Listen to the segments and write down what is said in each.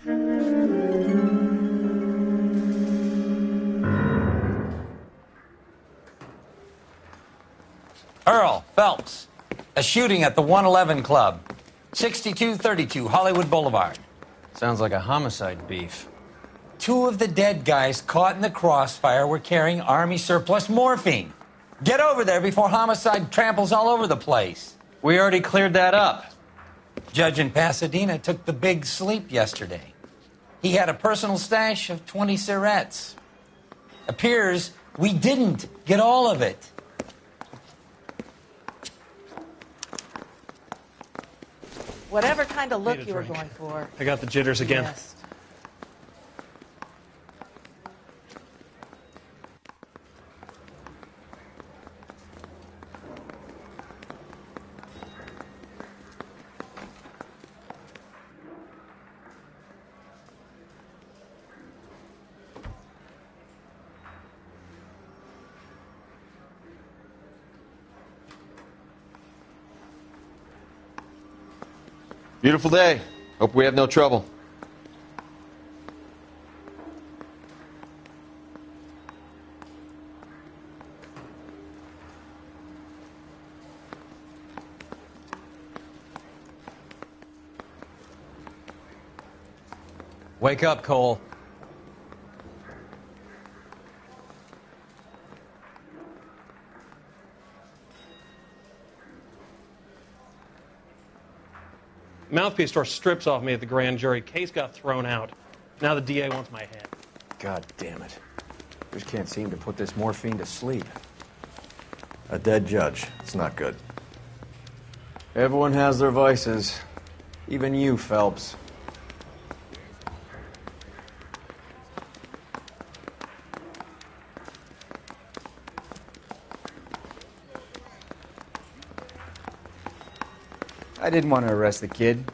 Earl Phelps, a shooting at the 111 Club, 6232 Hollywood Boulevard. Sounds like a homicide beef. Two of the dead guys caught in the crossfire were carrying Army surplus morphine. Get over there before homicide tramples all over the place. We already cleared that up. Judge in Pasadena took the big sleep yesterday. He had a personal stash of 20 cigarettes. Appears we didn't get all of it. Whatever kind of look you were going for. I got the jitters again. Yes. Beautiful day. Hope we have no trouble. Wake up, Cole. Mouthpiece tore strips off me at the grand jury. Case got thrown out. Now the DA wants my head. God damn it. Just can't seem to put this morphine to sleep. A dead judge. It's not good. Everyone has their vices. Even you, Phelps. I didn't want to arrest the kid,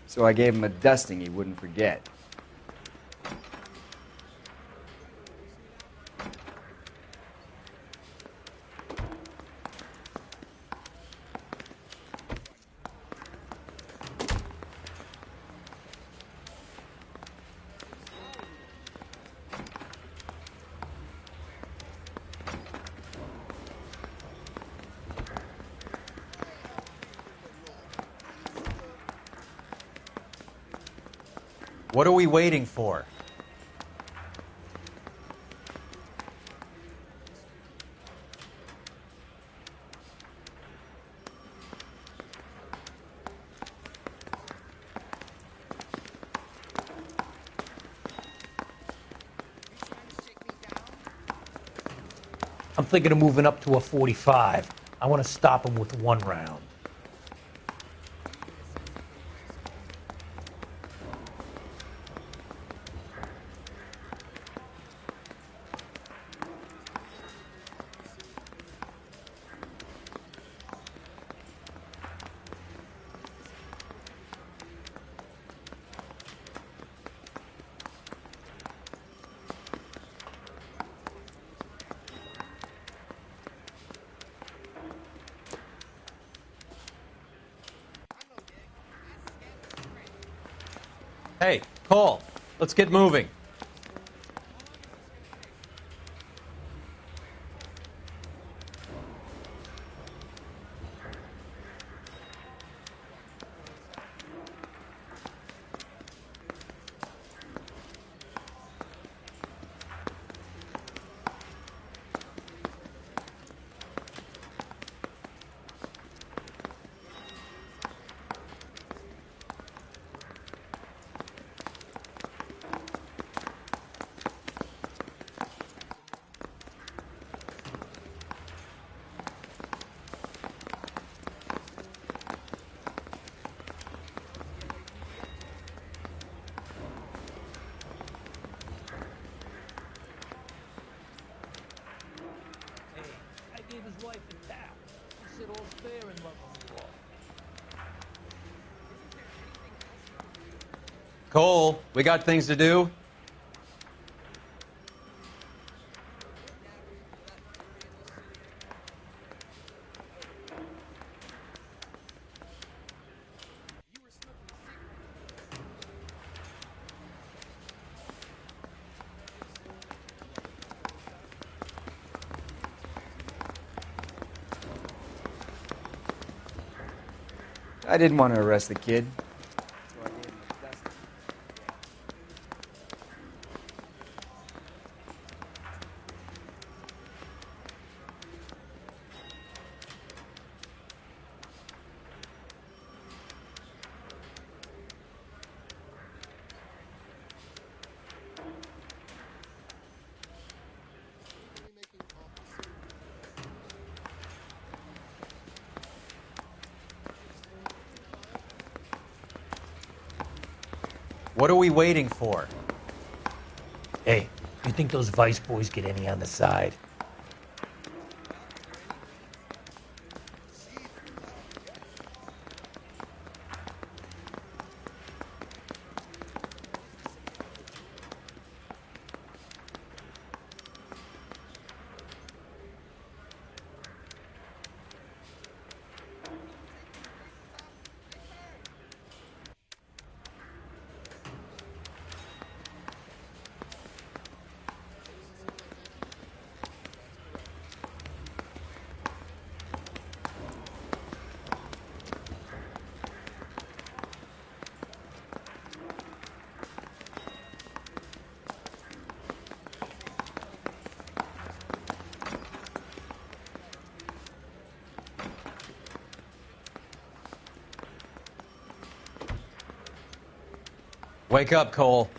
so I gave him a dusting he wouldn't forget. What are we waiting for? I'm thinking of moving up to a 45. I want to stop him with one round. Hey, Cole, let's get moving. His wife a tap. He said all's fair in love and war. Cole, we got things to do. I didn't want to arrest the kid, so I gave him a dusting. What are we waiting for? Hey, you think those Vice boys get any on the side? Wake up, Cole.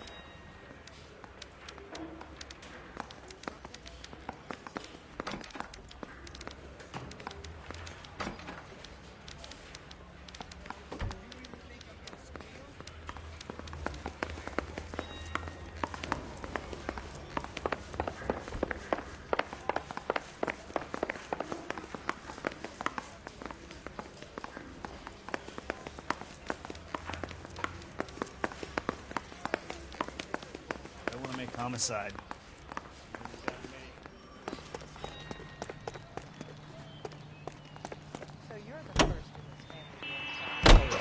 Homicide. So you're the first in this family.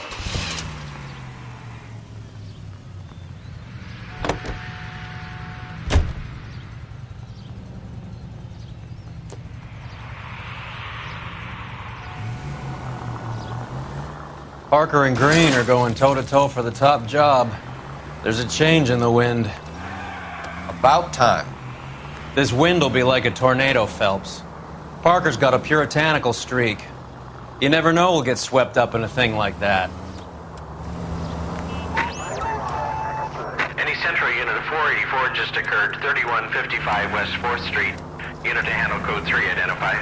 Parker and Green are going toe-to-toe for the top job. There's a change in the wind. About time. This wind will be like a tornado, Phelps. Parker's got a puritanical streak. You never know we'll get swept up in a thing like that. Any Central unit of 484 just occurred, 3155 West 4th Street. Unit to handle code 3, identify.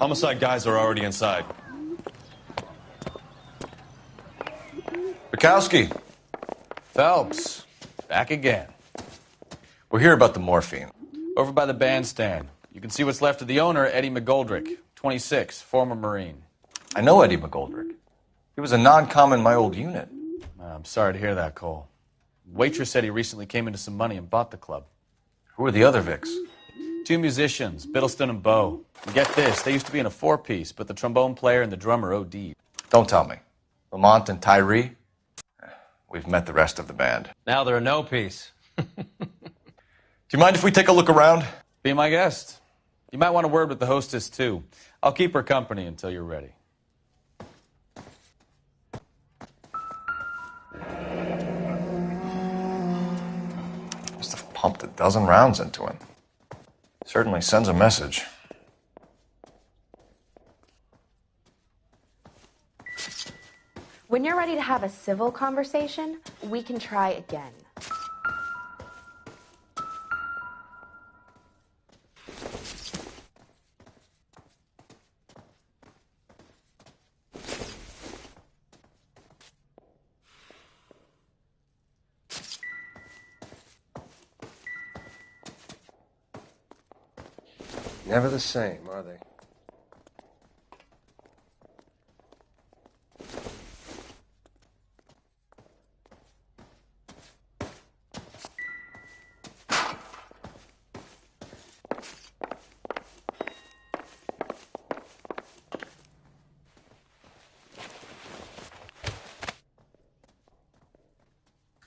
Homicide guys are already inside. Bukowski. Phelps, back again. We're here about the morphine. Over by the bandstand. You can see what's left of the owner, Eddie McGoldrick, 26, former Marine. I know Eddie McGoldrick. He was a non-com in my old unit. I'm sorry to hear that, Cole. Waitress said he recently came into some money and bought the club. Who are the other Vics? 2 musicians, Biddleston and Bowe. And get this, they used to be in a 4-piece, but the trombone player and the drummer OD'd. Don't tell me. Lamont and Tyree? We've met the rest of the band. Now they're a no-piece. Do you mind if we take a look around? Be my guest. You might want a word with the hostess, too. I'll keep her company until you're ready. Must have pumped a dozen rounds into him. Certainly sends a message. When you're ready to have a civil conversation, we can try again. Never the same, are they?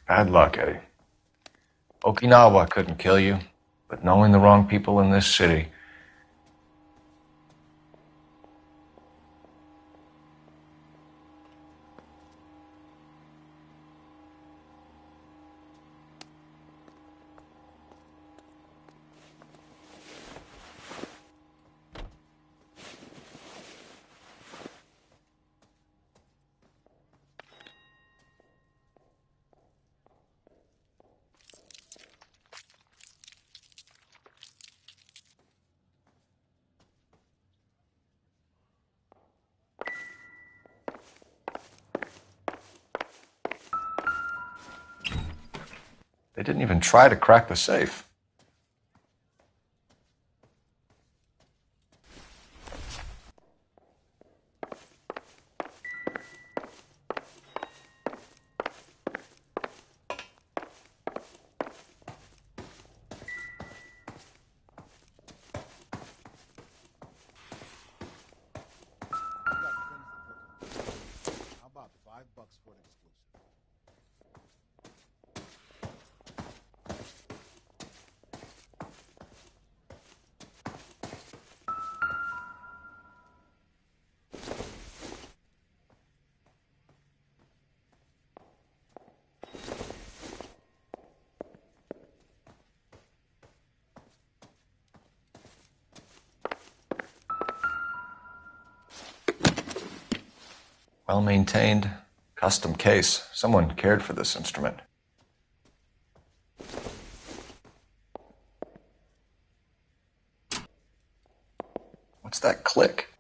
Bad luck, Eddie. Okinawa couldn't kill you, but knowing the wrong people in this city. They didn't even try to crack the safe. How about $5 for an exclusive? Well-maintained, custom case. Someone cared for this instrument. What's that click?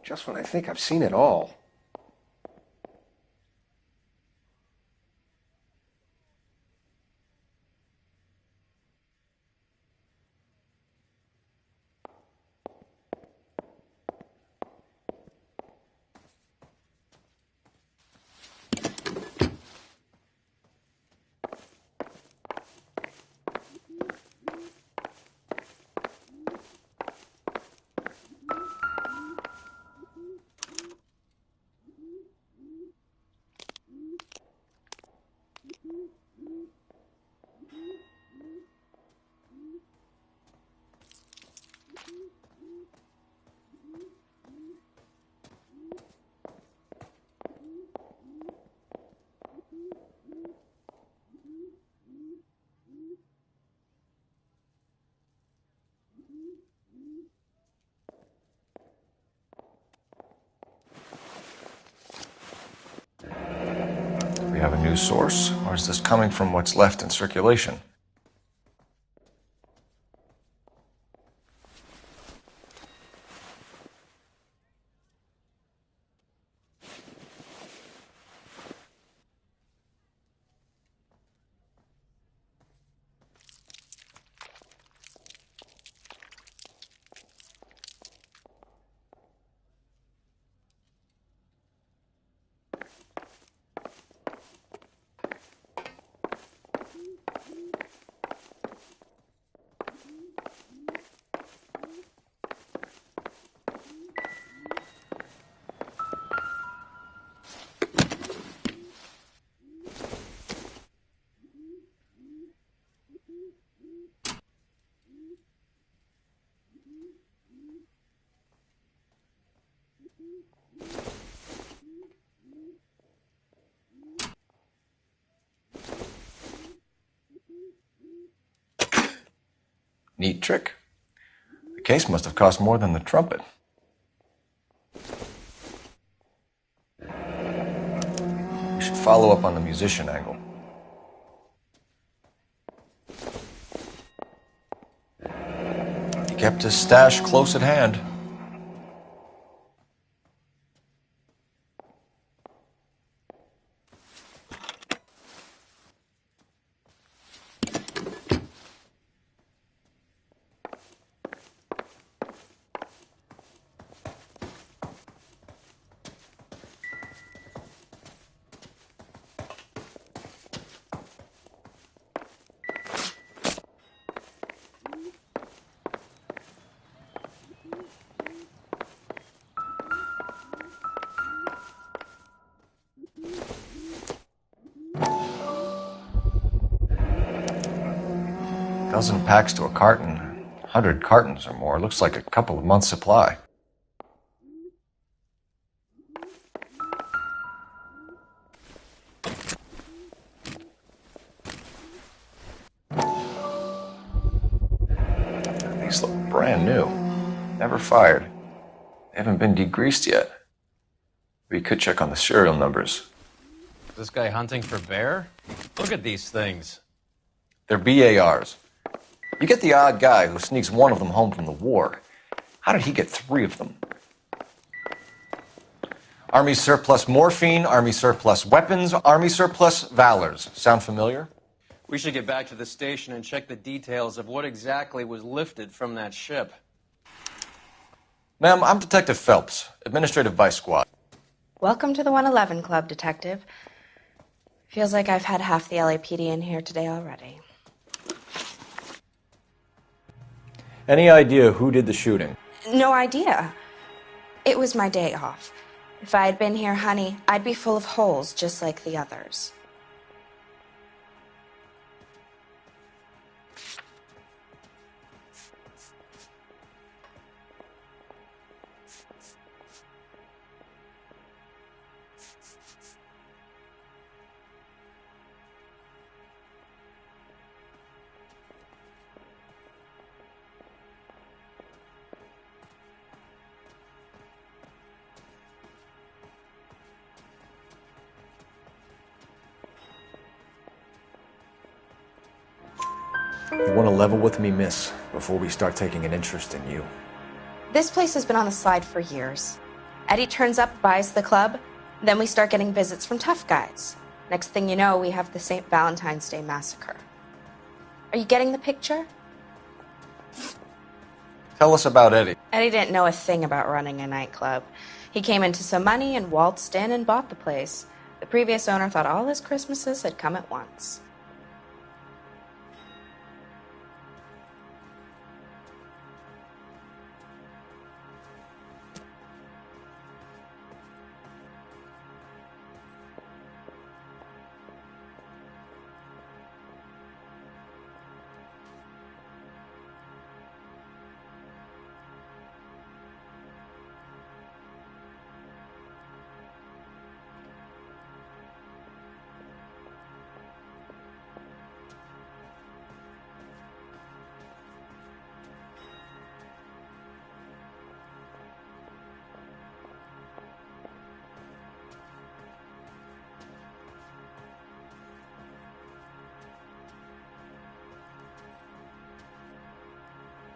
Just when I think I've seen it all. Do we have a new source, or is this coming from what's left in circulation? Neat trick. The case must have cost more than the trumpet. We should follow up on the musician angle. He kept his stash close at hand. Dozen packs to a carton. 100 cartons or more. Looks like a couple of months' supply. These look brand new. Never fired. They haven't been degreased yet. We could check on the serial numbers. Is this guy hunting for bear? Look at these things. They're BARs. You get the odd guy who sneaks one of them home from the war. How did he get 3 of them? Army surplus morphine, Army surplus weapons, Army surplus valors. Sound familiar? We should get back to the station and check the details of what exactly was lifted from that ship. Ma'am, I'm Detective Phelps, Administrative Vice Squad. Welcome to the 111 Club, Detective. Feels like I've had half the LAPD in here today already. Any idea who did the shooting? No idea. It was my day off. If I had been here, honey, I'd be full of holes just like the others. You want to level with me, miss, before we start taking an interest in you. This place has been on the slide for years. Eddie turns up, buys the club, then we start getting visits from tough guys. Next thing you know, we have the St. Valentine's Day massacre. Are you getting the picture? Tell us about Eddie. Eddie didn't know a thing about running a nightclub. He came into some money and waltzed in and bought the place. The previous owner thought all his Christmases had come at once.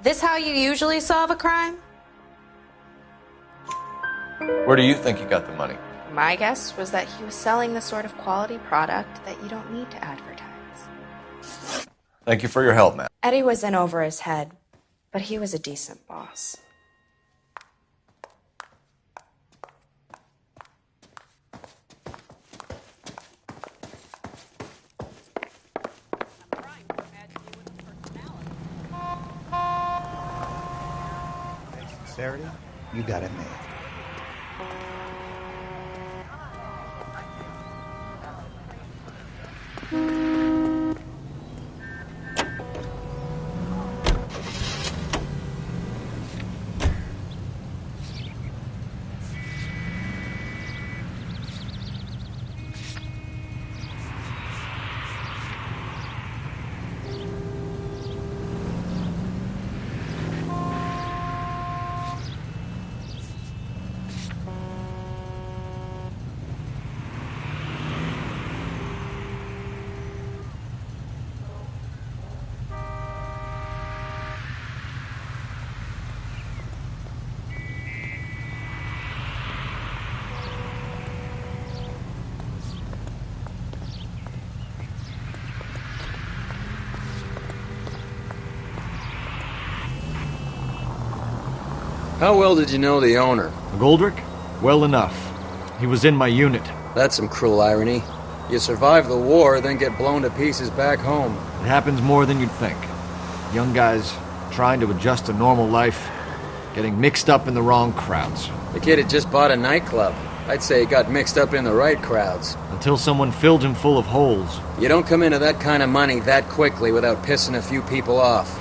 This how you usually solve a crime? Where do you think he got the money? My guess was that he was selling the sort of quality product that you don't need to advertise. Thank you for your help, Matt. Eddie was in over his head, but he was a decent boss. Sincerity, you got it made. How well did you know the owner? Goldrick? Well enough. He was in my unit. That's some cruel irony. You survive the war, then get blown to pieces back home. It happens more than you'd think. Young guys trying to adjust to normal life, getting mixed up in the wrong crowds. The kid had just bought a nightclub. I'd say he got mixed up in the right crowds. Until someone filled him full of holes. You don't come into that kind of money that quickly without pissing a few people off.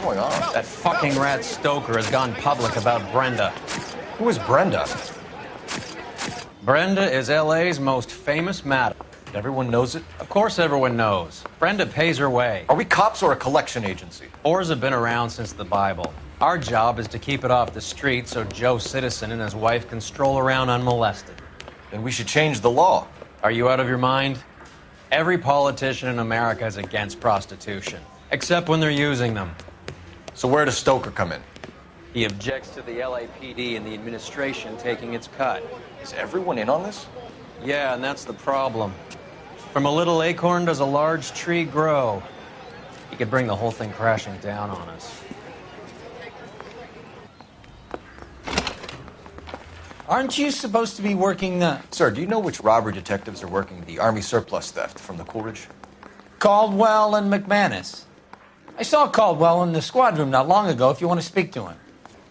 going on? That fucking rat Stoker has gone public about Brenda. Who is Brenda? Brenda is LA's most famous madam. Everyone knows it? Of course everyone knows. Brenda pays her way. Are we cops or a collection agency? Whores have been around since the Bible. Our job is to keep it off the street so Joe Citizen and his wife can stroll around unmolested. Then we should change the law. Are you out of your mind? Every politician in America is against prostitution, except when they're using them. So where does Stoker come in? He objects to the LAPD and the administration taking its cut. Is everyone in on this? Yeah, and that's the problem. From a little acorn does a large tree grow. He could bring the whole thing crashing down on us. Aren't you supposed to be working the... Sir, do you know which robbery detectives are working the Army surplus theft from the Coolidge? Caldwell and McManus. I saw Caldwell in the squad room not long ago if you want to speak to him.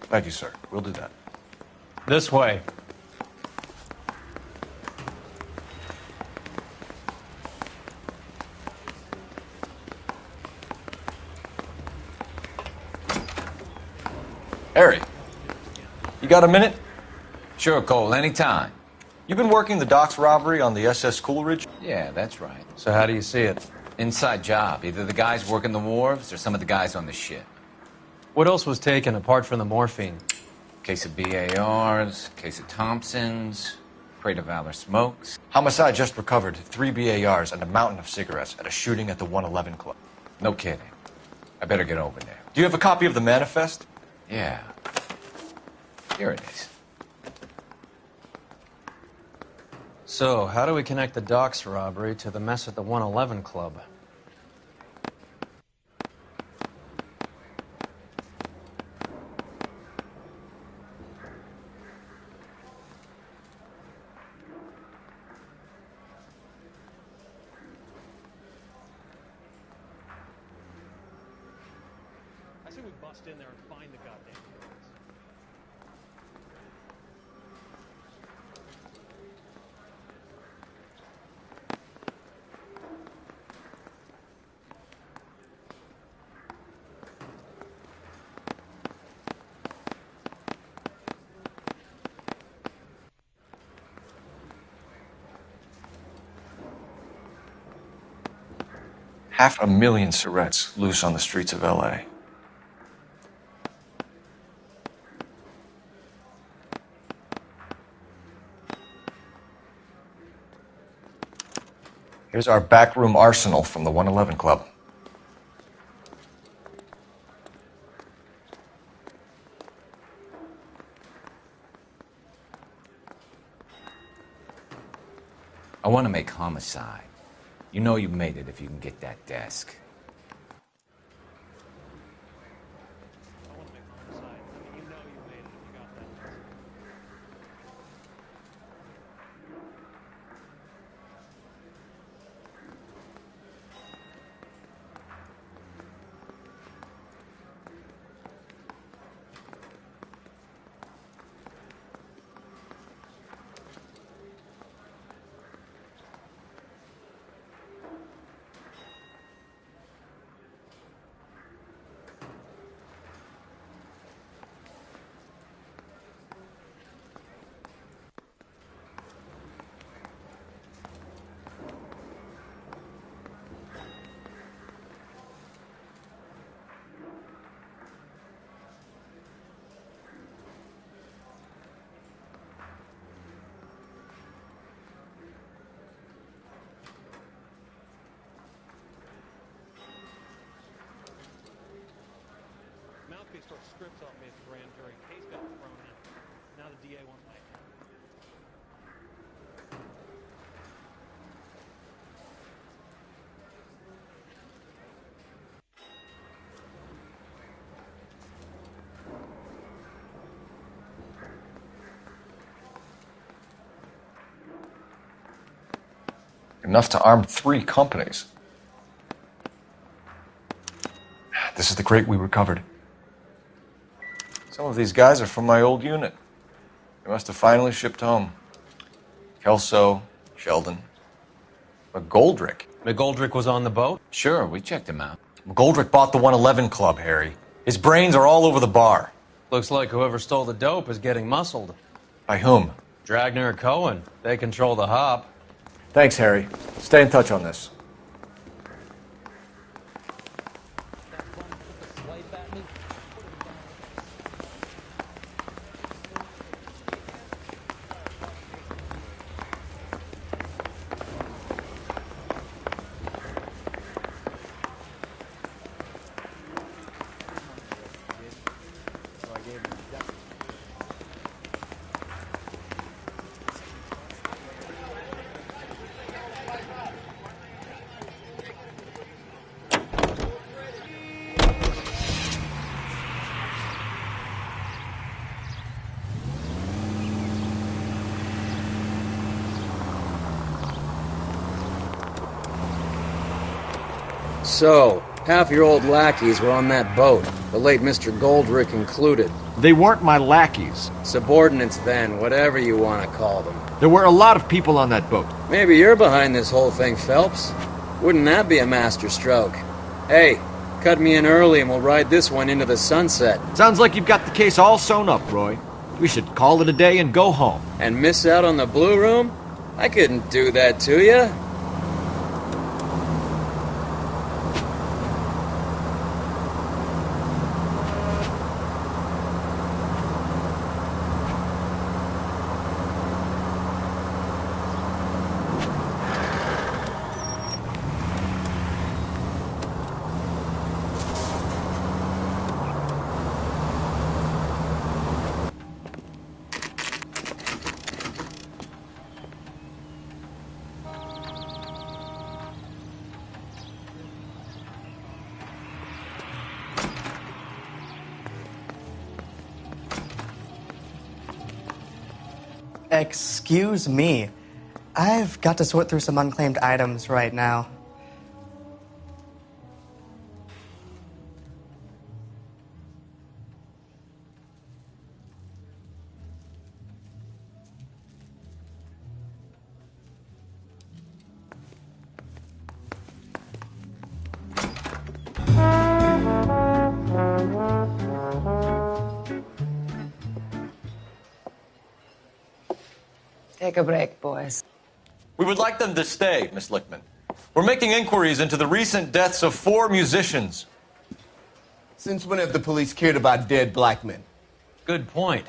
Thank you, sir. We'll do that. This way. Harry, you got a minute? Sure, Cole, anytime. You've been working the docks robbery on the SS Coolidge? Yeah, that's right. So how do you see it? Inside job. Either the guys working the wharves or some of the guys on the ship. What else was taken apart from the morphine? Case of BARs, case of Thompsons, crate of Valor smokes. Homicide just recovered 3 BARs and a mountain of cigarettes at a shooting at the 111 Club. No kidding. I better get over there. Do you have a copy of the manifest? Yeah. Here it is. So, how do we connect the docks robbery to the mess at the 111 Club? I say we bust in there and find the goddamn girls. $500,000 cigarettes loose on the streets of LA. Here's our backroom arsenal from the 111 Club. I want to make homicide. You know you made it if you can get that desk. I want to make homicide. I mean, you know you made it if you got that desk. Mouthpiece tore strips off me at the grand jury. Case got thrown out. Now the DA won't let him. Enough to arm 3 companies. This is the crate we recovered. Some of these guys are from my old unit. They must have finally shipped home. Kelso, Sheldon, McGoldrick. McGoldrick was on the boat? Sure, we checked him out. McGoldrick bought the 111 Club, Harry. His brains are all over the bar. Looks like whoever stole the dope is getting muscled. By whom? Dragner or Cohen. They control the hop. Thanks, Harry. Stay in touch on this. So, half your old lackeys were on that boat, the late Mr. Goldrick included. They weren't my lackeys. Subordinates then, whatever you want to call them. There were a lot of people on that boat. Maybe you're behind this whole thing, Phelps. Wouldn't that be a master stroke? Hey, cut me in early and we'll ride this one into the sunset. Sounds like you've got the case all sewn up, Roy. We should call it a day and go home. And miss out on the Blue Room? I couldn't do that to you. Excuse me. I've got to sort through some unclaimed items right now. Take a break, boys. We would like them to stay, Miss Lickman. We're making inquiries into the recent deaths of 4 musicians. Since when have the police cared about dead black men? Good point.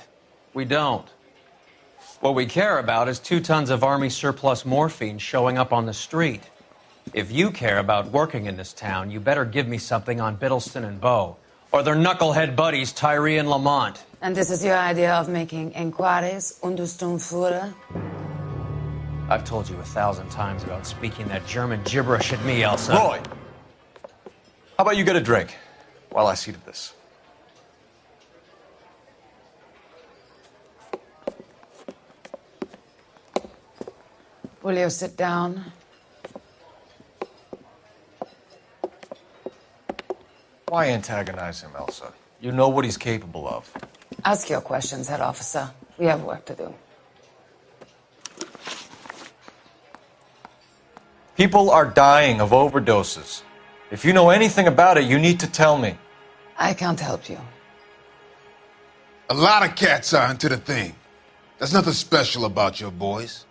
We don't. What we care about is 2 tons of Army surplus morphine showing up on the street. If you care about working in this town, you better give me something on Biddleston and Bow, or their knucklehead buddies Tyree and Lamont. And this is your idea of making inquiries, Untersturmführer? I've told you 1,000 times about speaking that German gibberish at me, Elsa. Roy, how about you get a drink while I see to this? Will you sit down? Why antagonize him, Elsa? You know what he's capable of. Ask your questions, head officer. We have work to do. People are dying of overdoses. If you know anything about it, you need to tell me. I can't help you. A lot of cats are into the thing. There's nothing special about your boys.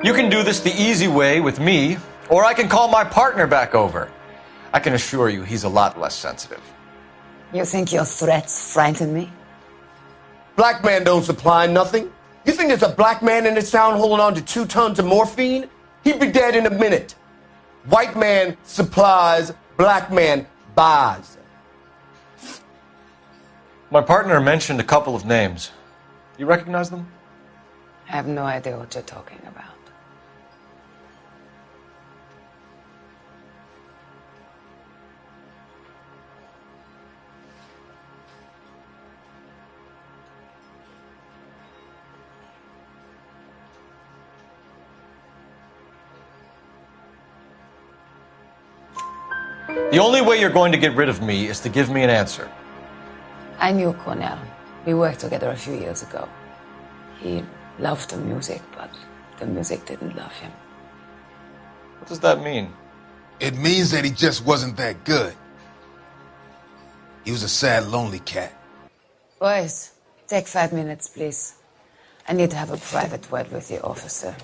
You can do this the easy way with me, or I can call my partner back over. I can assure you he's a lot less sensitive. You think your threats frighten me? Black man don't supply nothing. You think there's a black man in this town holding on to 2 tons of morphine? He'd be dead in a minute. White man supplies, black man buys. My partner mentioned a couple of names. You recognize them? I have no idea what you're talking about. The only way you're going to get rid of me is to give me an answer. I knew Cornell. We worked together a few years ago. He loved the music, but the music didn't love him. What does that mean? It means that he just wasn't that good. He was a sad, lonely cat. Boys, take 5 minutes, please. I need to have a private word with the officer.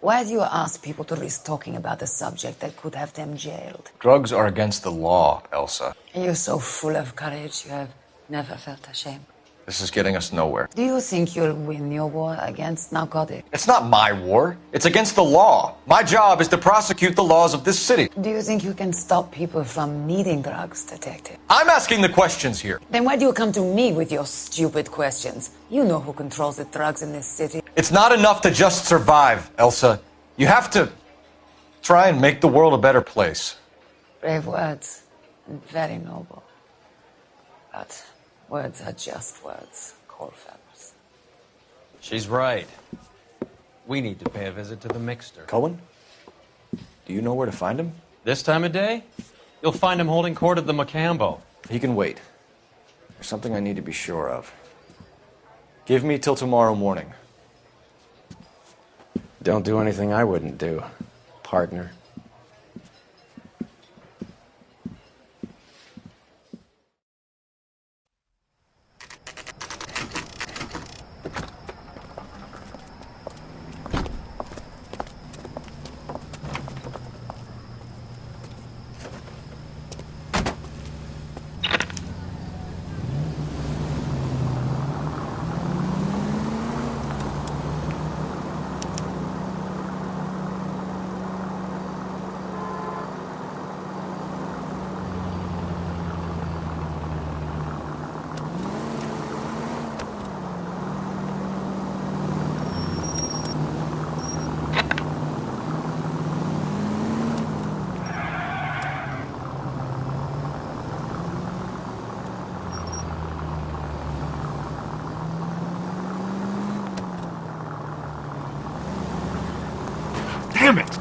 Why do you ask people to risk talking about a subject that could have them jailed? Drugs are against the law, Elsa. You're so full of courage, you have never felt ashamed. This is getting us nowhere. Do you think you'll win your war against narcotics? It's not my war. It's against the law. My job is to prosecute the laws of this city. Do you think you can stop people from needing drugs, Detective? I'm asking the questions here. Then why do you come to me with your stupid questions? You know who controls the drugs in this city. It's not enough to just survive, Elsa. You have to try and make the world a better place. Brave words, and very noble. But words are just words, Coalfellas. She's right. We need to pay a visit to the Mixter. Cohen? Do you know where to find him? This time of day? You'll find him holding court at the Macambo. He can wait. There's something I need to be sure of. Give me till tomorrow morning. Don't do anything I wouldn't do, partner. Damn it!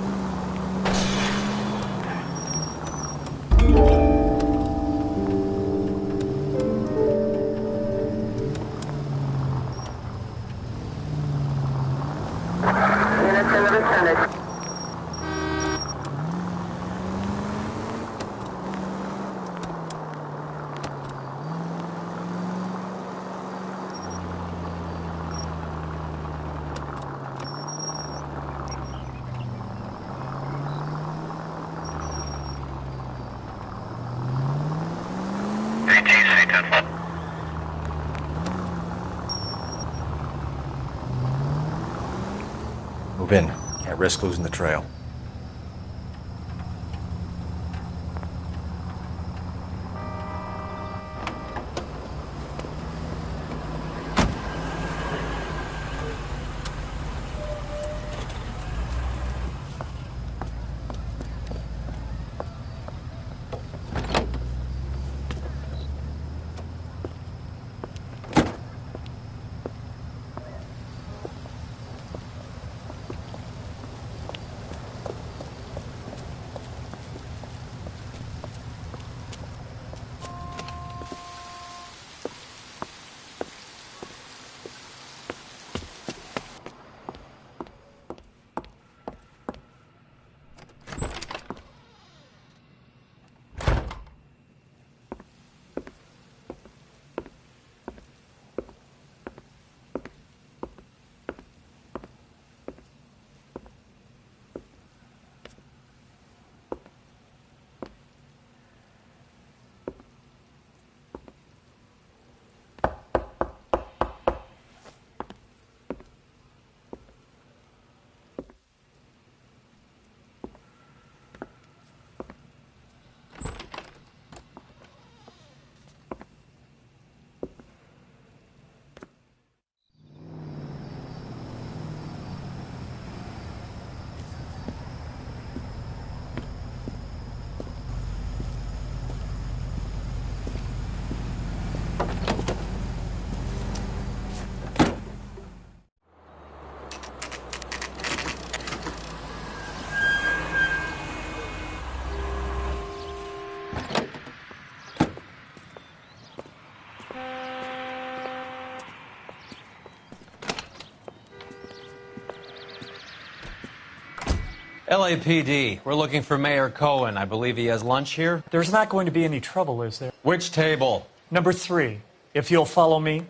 Move in. Can't risk losing the trail. LAPD, we're looking for Mayor Cohen. I believe he has lunch here. There's not going to be any trouble, is there? Which table? Number 3, if you'll follow me.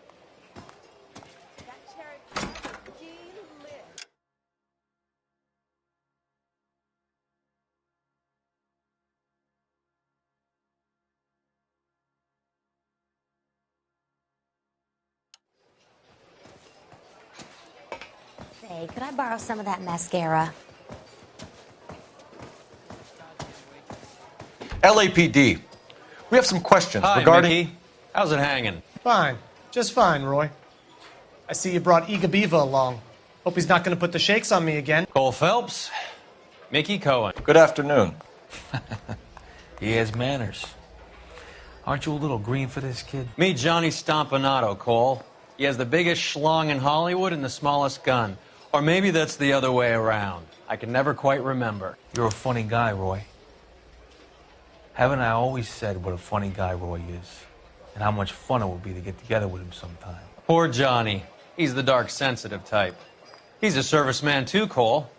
Say, could I borrow some of that mascara? LAPD. We have some questions Hi, regarding... Mickey. How's it hanging? Fine. Just fine, Roy. I see you brought Iga Beaver along. Hope he's not going to put the shakes on me again. Cole Phelps, Mickey Cohen. Good afternoon. He has manners. Aren't you a little green for this kid? Meet Johnny Stompanato, Cole. He has the biggest schlong in Hollywood and the smallest gun. Or maybe that's the other way around. I can never quite remember. You're a funny guy, Roy. Haven't I always said what a funny guy Roy is? And how much fun it would be to get together with him sometime. Poor Johnny. He's the dark, sensitive type. He's a serviceman too, Cole.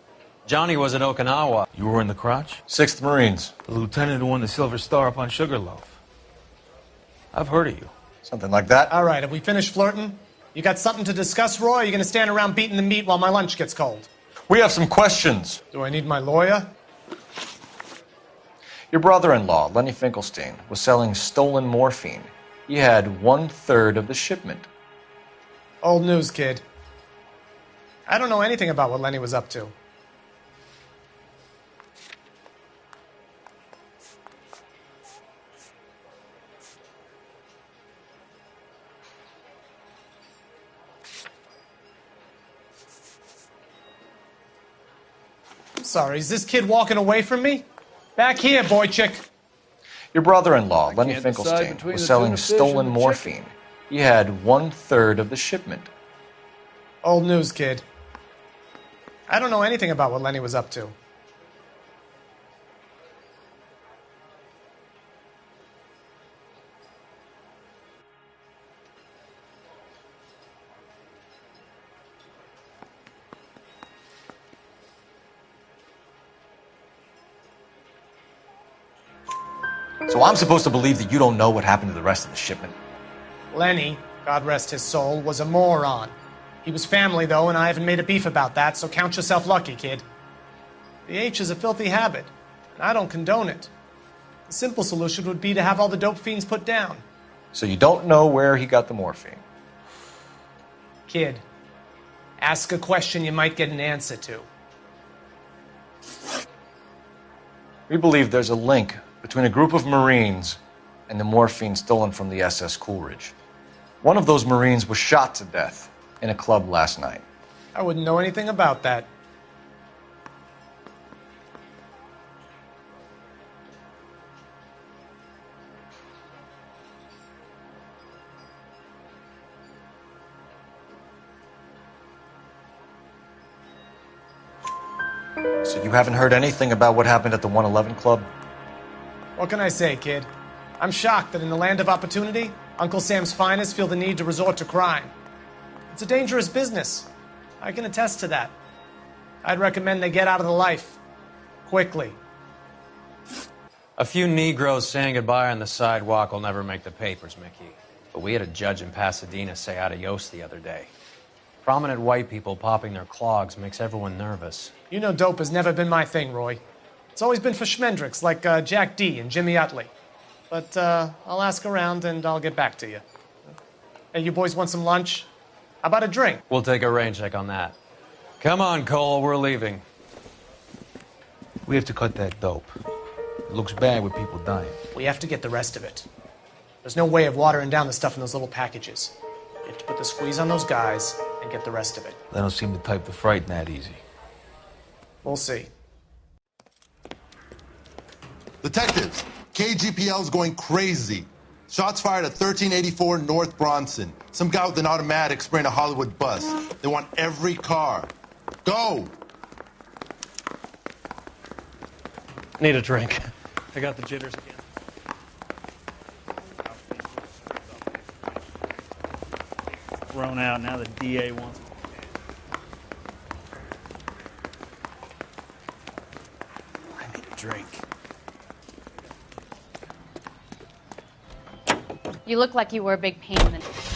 Johnny was at Okinawa. You were in the crotch? 6th Marines. The lieutenant who won the Silver Star up on Sugarloaf. I've heard of you. Something like that. All right, have we finished flirting? You got something to discuss, Roy, or are you going to stand around beating the meat while my lunch gets cold? We have some questions. Do I need my lawyer? Your brother-in-law, Lenny Finkelstein, was selling stolen morphine. He had 1/3 of the shipment. Old news, kid. I don't know anything about what Lenny was up to. I'm sorry, is this kid walking away from me? Back here, boy chick. Your brother-in-law, Lenny can't decide Finkelstein, between was the selling tuna fish stolen and the morphine. He had 1/3 of the shipment. Old news, kid. I don't know anything about what Lenny was up to. So I'm supposed to believe that you don't know what happened to the rest of the shipment? Lenny, God rest his soul, was a moron. He was family, though, and I haven't made a beef about that, so count yourself lucky, kid. The H is a filthy habit, and I don't condone it. The simple solution would be to have all the dope fiends put down. So you don't know where he got the morphine? Kid, ask a question you might get an answer to. We believe there's a link between a group of Marines and the morphine stolen from the SS Coolidge. One of those Marines was shot to death in a club last night. I wouldn't know anything about that. So you haven't heard anything about what happened at the 111 Club? What can I say, kid? I'm shocked that in the land of opportunity, Uncle Sam's finest feel the need to resort to crime. It's a dangerous business. I can attest to that. I'd recommend they get out of the life. Quickly. A few Negroes saying goodbye on the sidewalk will never make the papers, Mickey. But we had a judge in Pasadena say adios the other day. Prominent white people popping their clogs makes everyone nervous. You know dope has never been my thing, Roy. It's always been for schmendricks like Jack D. and Jimmy Utley. But I'll ask around and I'll get back to you. Hey, you boys want some lunch? How about a drink? We'll take a rain check on that. Come on, Cole, we're leaving. We have to cut that dope. It looks bad with people dying. We have to get the rest of it. There's no way of watering down the stuff in those little packages. You have to put the squeeze on those guys and get the rest of it. They don't seem the type to frighten that easy. We'll see. Detectives, KGPL's going crazy. Shots fired at 1384 North Bronson. Some guy with an automatic spraying a Hollywood bus. They want every car. Go! Need a drink. I got the jitters again. Thrown out. Now the DA wants. You look like you were a big pain in the...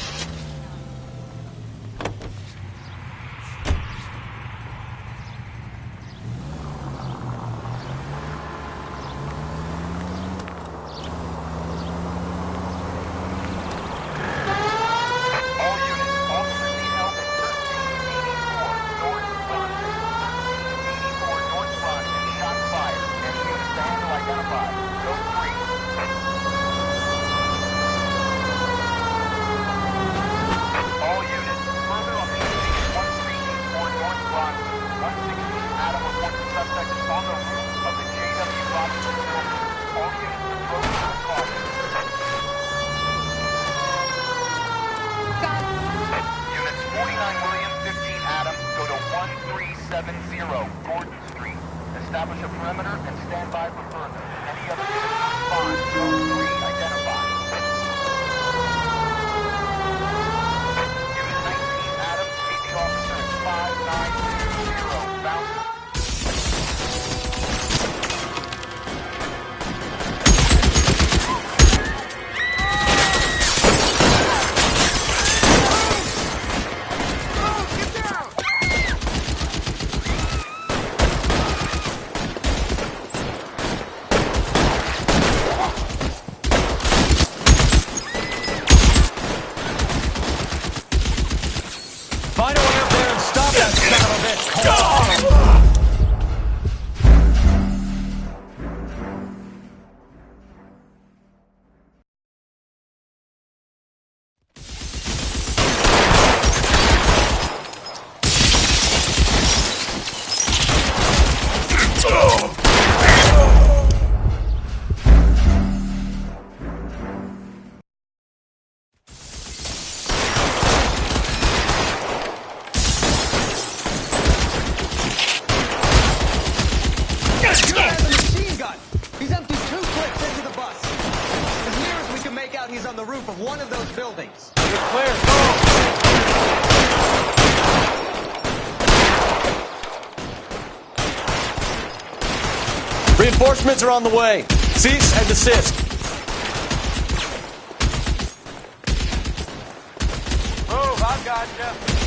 Reinforcements are on the way. Cease and desist. Move, I've got you.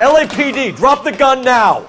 LAPD, drop the gun now.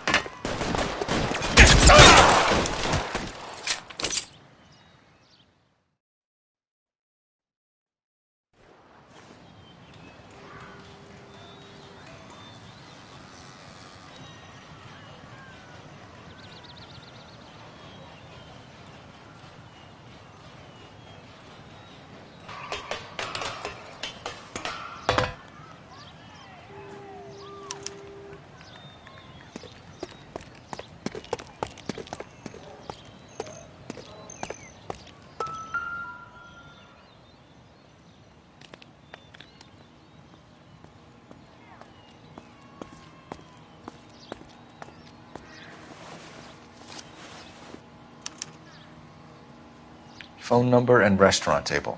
Phone number and restaurant table.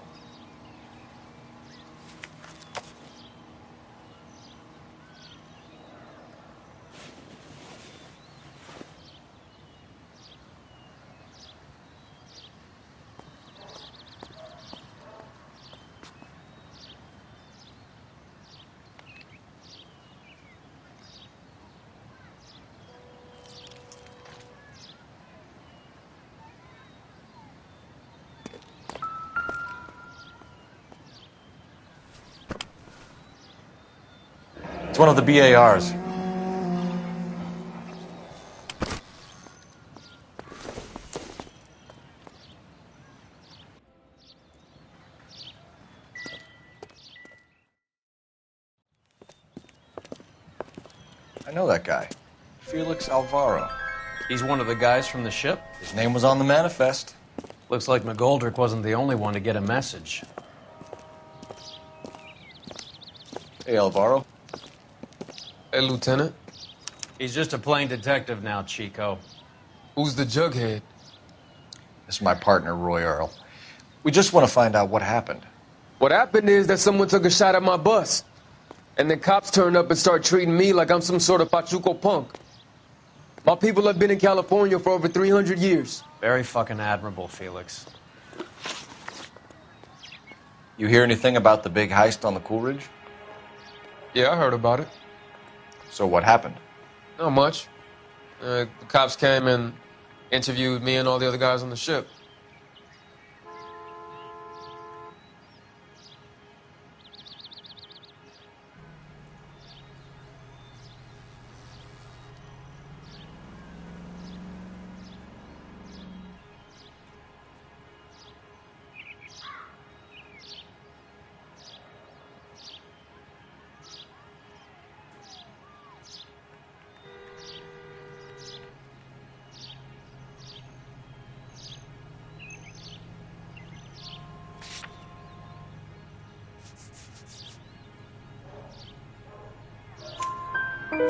It's one of the BARs. I know that guy. Felix Alvaro. He's one of the guys from the ship? His name was on the manifest. Looks like McGoldrick wasn't the only one to get a message. Hey, Alvaro. Hey, Lieutenant. He's just a plain detective now, Chico. Who's the jughead? This is my partner, Roy Earl. We just want to find out what happened. What happened is that someone took a shot at my bus. And then cops turned up and started treating me like I'm some sort of Pachuco punk. My people have been in California for over 300 years. Very fucking admirable, Felix. You hear anything about the big heist on the Coolidge? Yeah, I heard about it. So what happened? Not much. The cops came and interviewed me and all the other guys on the ship.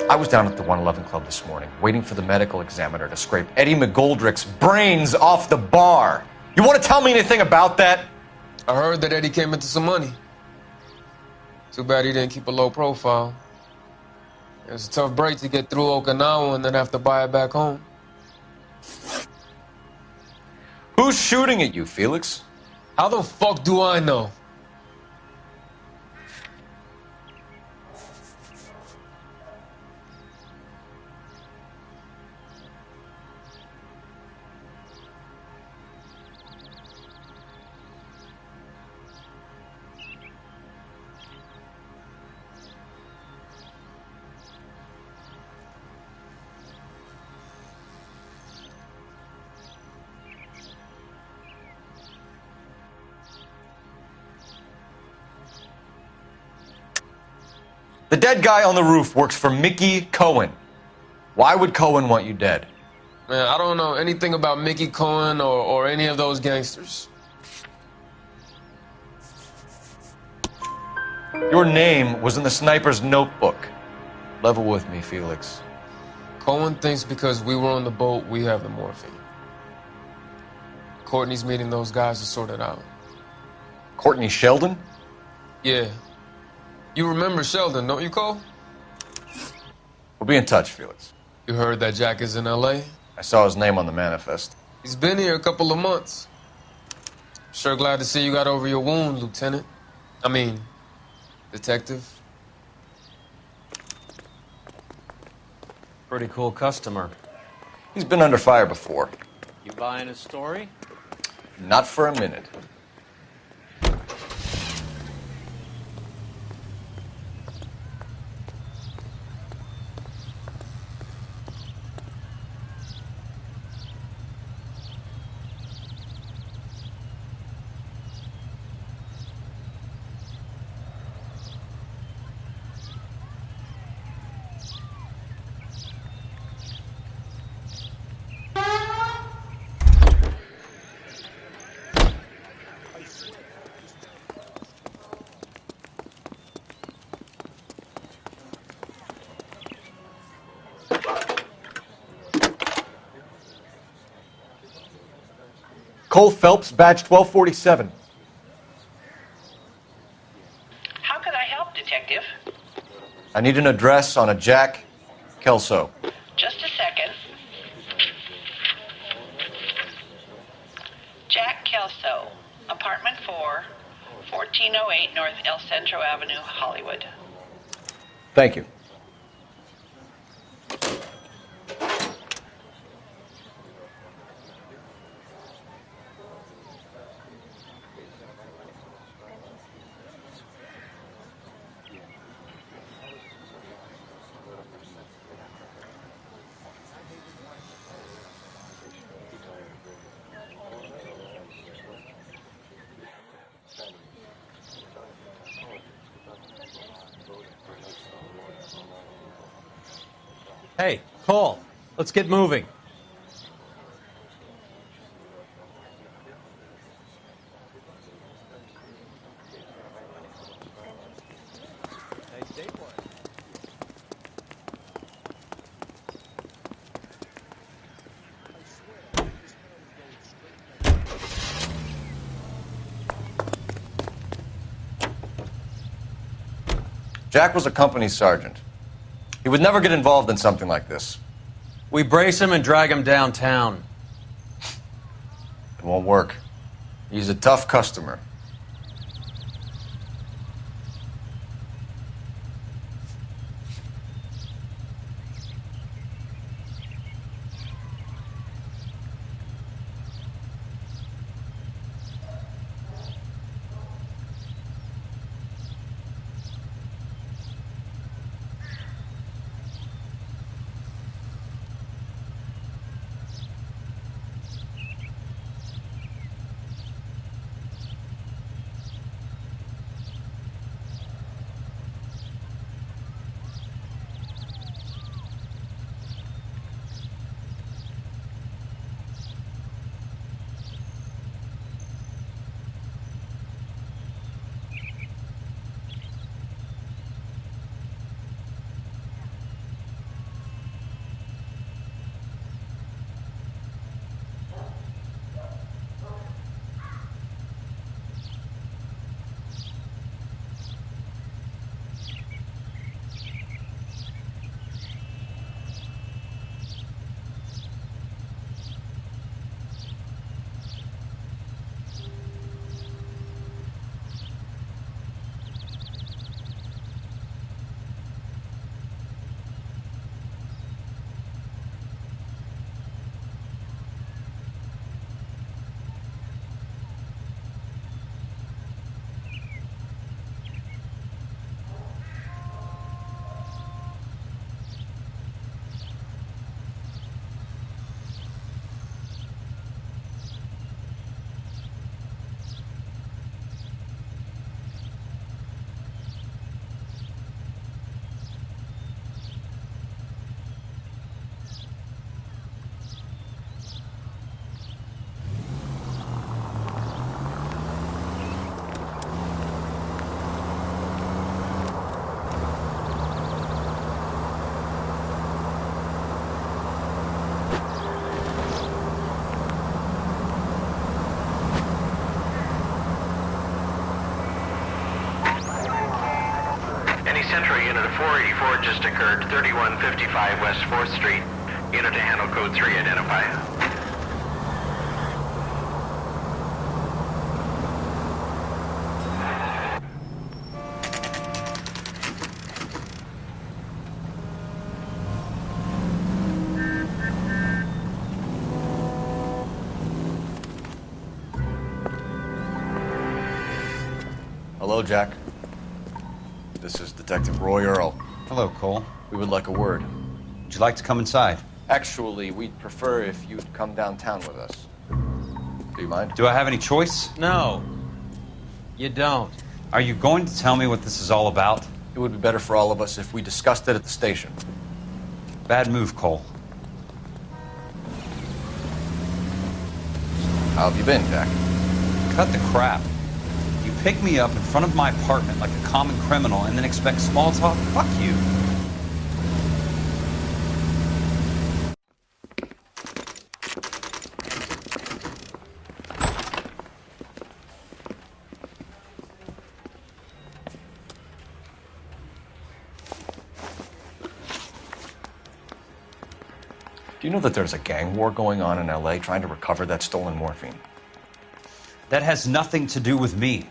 I was down at the 111 Club this morning, waiting for the medical examiner to scrape Eddie McGoldrick's brains off the bar. You want to tell me anything about that? I heard that Eddie came into some money. Too bad he didn't keep a low profile. It was a tough break to get through Okinawa and then have to buy it back home. Who's shooting at you, Felix? How the fuck do I know? The dead guy on the roof works for Mickey Cohen. Why would Cohen want you dead? Man, I don't know anything about Mickey Cohen or any of those gangsters. Your name was in the sniper's notebook. Level with me, Felix. Cohen thinks because we were on the boat, we have the morphine. Courtney's meeting those guys to sort it out. Courtney Sheldon? Yeah. You remember Sheldon, don't you, Cole? We'll be in touch, Felix. You heard that Jack is in L.A.? I saw his name on the manifest. He's been here a couple of months. Sure glad to see you got over your wound, Lieutenant. I mean, Detective. Pretty cool customer. He's been under fire before. You buying his story? Not for a minute. Cole Phelps, badge 1247. How can I help, Detective? I need an address on a Jack Kelso. Just a second. Jack Kelso, apartment 4, 1408 North El Centro Avenue, Hollywood. Thank you. Hey, Cole, let's get moving. Jack was a company sergeant. He would never get involved in something like this. We brace him and drag him downtown. It won't work. He's a tough customer. Central unit of 484 just occurred, 3155 West 4th Street. Unit to handle code 3, identify. Hello, Jack. This is Detective Roy Earl. Hello, Cole. We would like a word. Would you like to come inside? Actually, we'd prefer if you'd come downtown with us. Do you mind? Do I have any choice? No. You don't. Are you going to tell me what this is all about? It would be better for all of us if we discussed it at the station. Bad move, Cole. How have you been, Jack? Cut the crap. You pick me up in front of my apartment like a common criminal and then expect small talk? Fuck you. Do you know that there's a gang war going on in LA trying to recover that stolen morphine? That has nothing to do with me.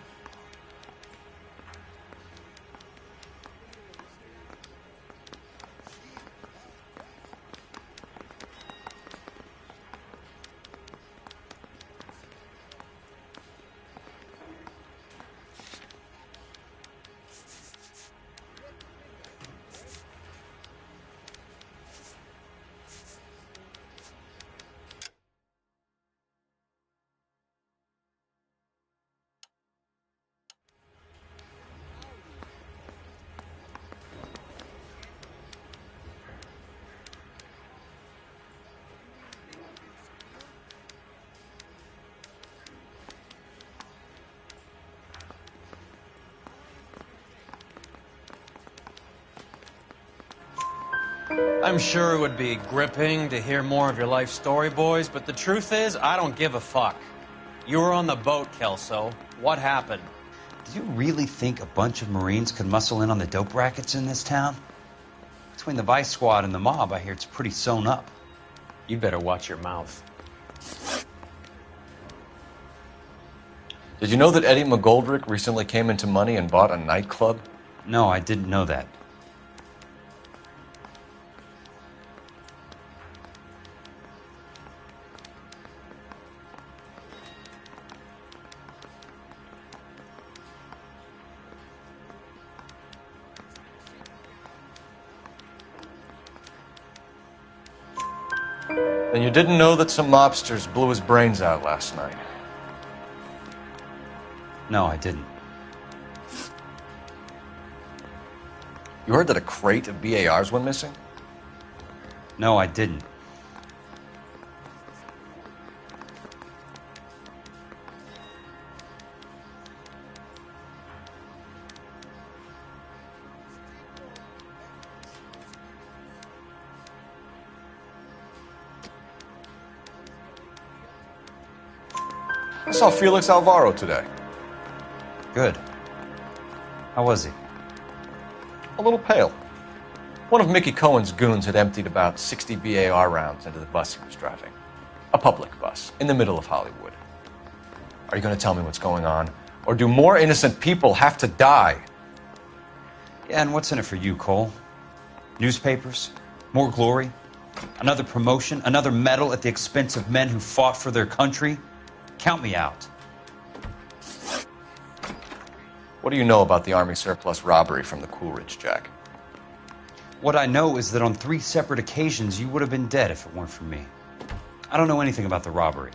I'm sure it would be gripping to hear more of your life story, boys, but the truth is, I don't give a fuck. You were on the boat, Kelso. What happened? Do you really think a bunch of Marines could muscle in on the dope rackets in this town? Between the Vice Squad and the mob, I hear it's pretty sewn up. You better watch your mouth. Did you know that Eddie McGoldrick recently came into money and bought a nightclub? No, I didn't know that. Then you didn't know that some mobsters blew his brains out last night? No, I didn't. You heard that a crate of BARs went missing? No, I didn't. I saw Felix Alvaro today. Good. How was he? A little pale. One of Mickey Cohen's goons had emptied about 60 BAR rounds into the bus he was driving. A public bus, in the middle of Hollywood. Are you going to tell me what's going on? Or do more innocent people have to die? Yeah, and what's in it for you, Cole? Newspapers? More glory? Another promotion? Another medal at the expense of men who fought for their country? Count me out. What do you know about the Army surplus robbery from the Coolidge, Jack? What I know is that on 3 separate occasions you would have been dead if it weren't for me. I don't know anything about the robbery.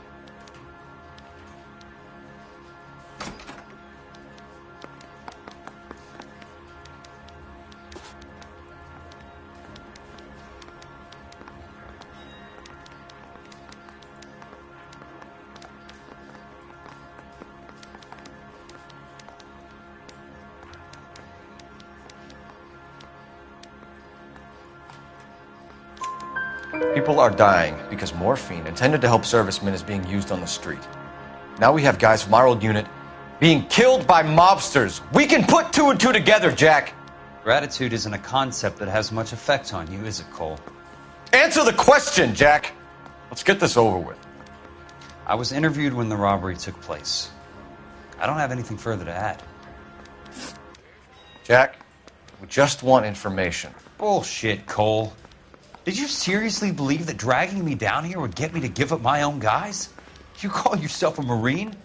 People are dying because morphine intended to help servicemen is being used on the street. Now we have guys from our old unit being killed by mobsters. We can put 2 and 2 together, Jack. Gratitude isn't a concept that has much effect on you, is it, Cole? Answer the question, Jack. Let's get this over with. I was interviewed when the robbery took place. I don't have anything further to add. Jack, we just want information. Bullshit, Cole. Did you seriously believe that dragging me down here would get me to give up my own guys? You call yourself a Marine?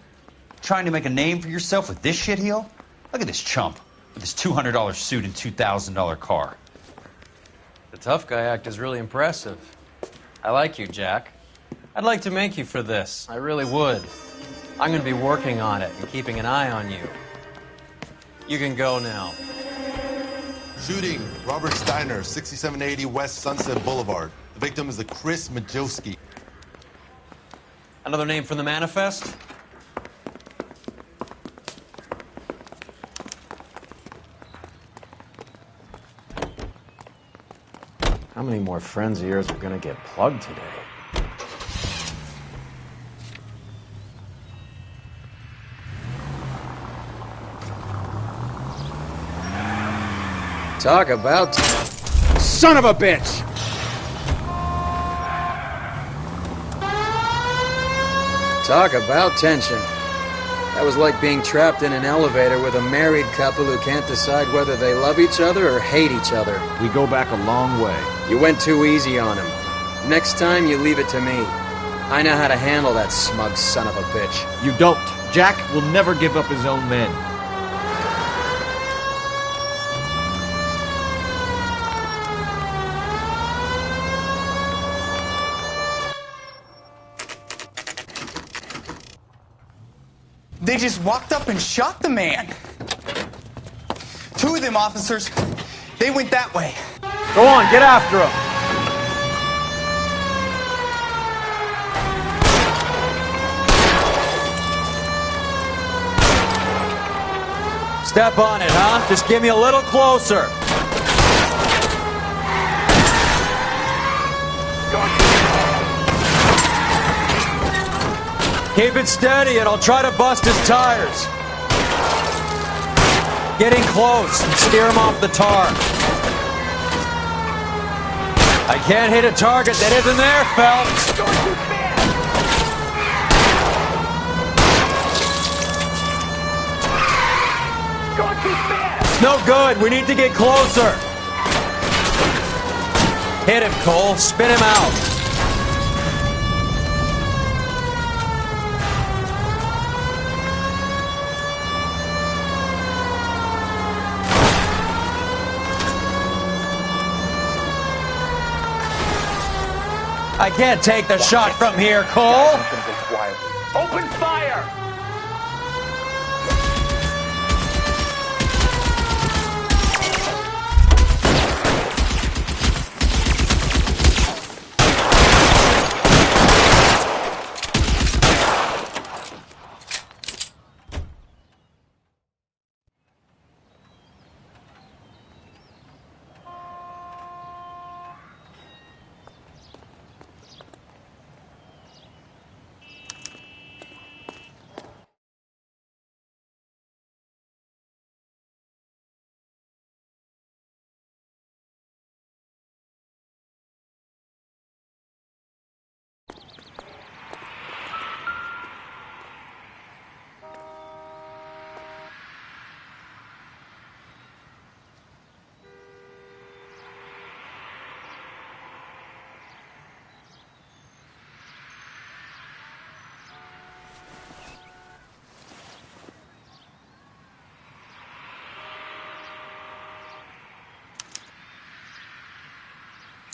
Trying to make a name for yourself with this shitheel? Look at this chump with his $200 suit and $2,000 car. The tough guy act is really impressive. I like you, Jack. I'd like to make you for this. I really would. I'm going to be working on it and keeping an eye on you. You can go now. Shooting, Robert Steiner, 6780 West Sunset Boulevard. The victim is a Chris Majowski. Another name from the manifest? How many more friends of yours are going to get plugged today? Talk about... Son of a bitch! Talk about tension. That was like being trapped in an elevator with a married couple who can't decide whether they love each other or hate each other. We go back a long way. You went too easy on him. Next time, you leave it to me. I know how to handle that smug son of a bitch. You don't. Jack will never give up his own men. They just walked up and shot the man. 2 of them officers, they went that way. Go on, get after him. Step on it, huh? Just give me a little closer. Keep it steady and I'll try to bust his tires. Getting close. Steer him off the tar. I can't hit a target that isn't there, Phelps. Going too fast. Going too fast. No good. We need to get closer. Hit him, Cole. Spin him out. I can't take the shot from here, Cole. Open fire.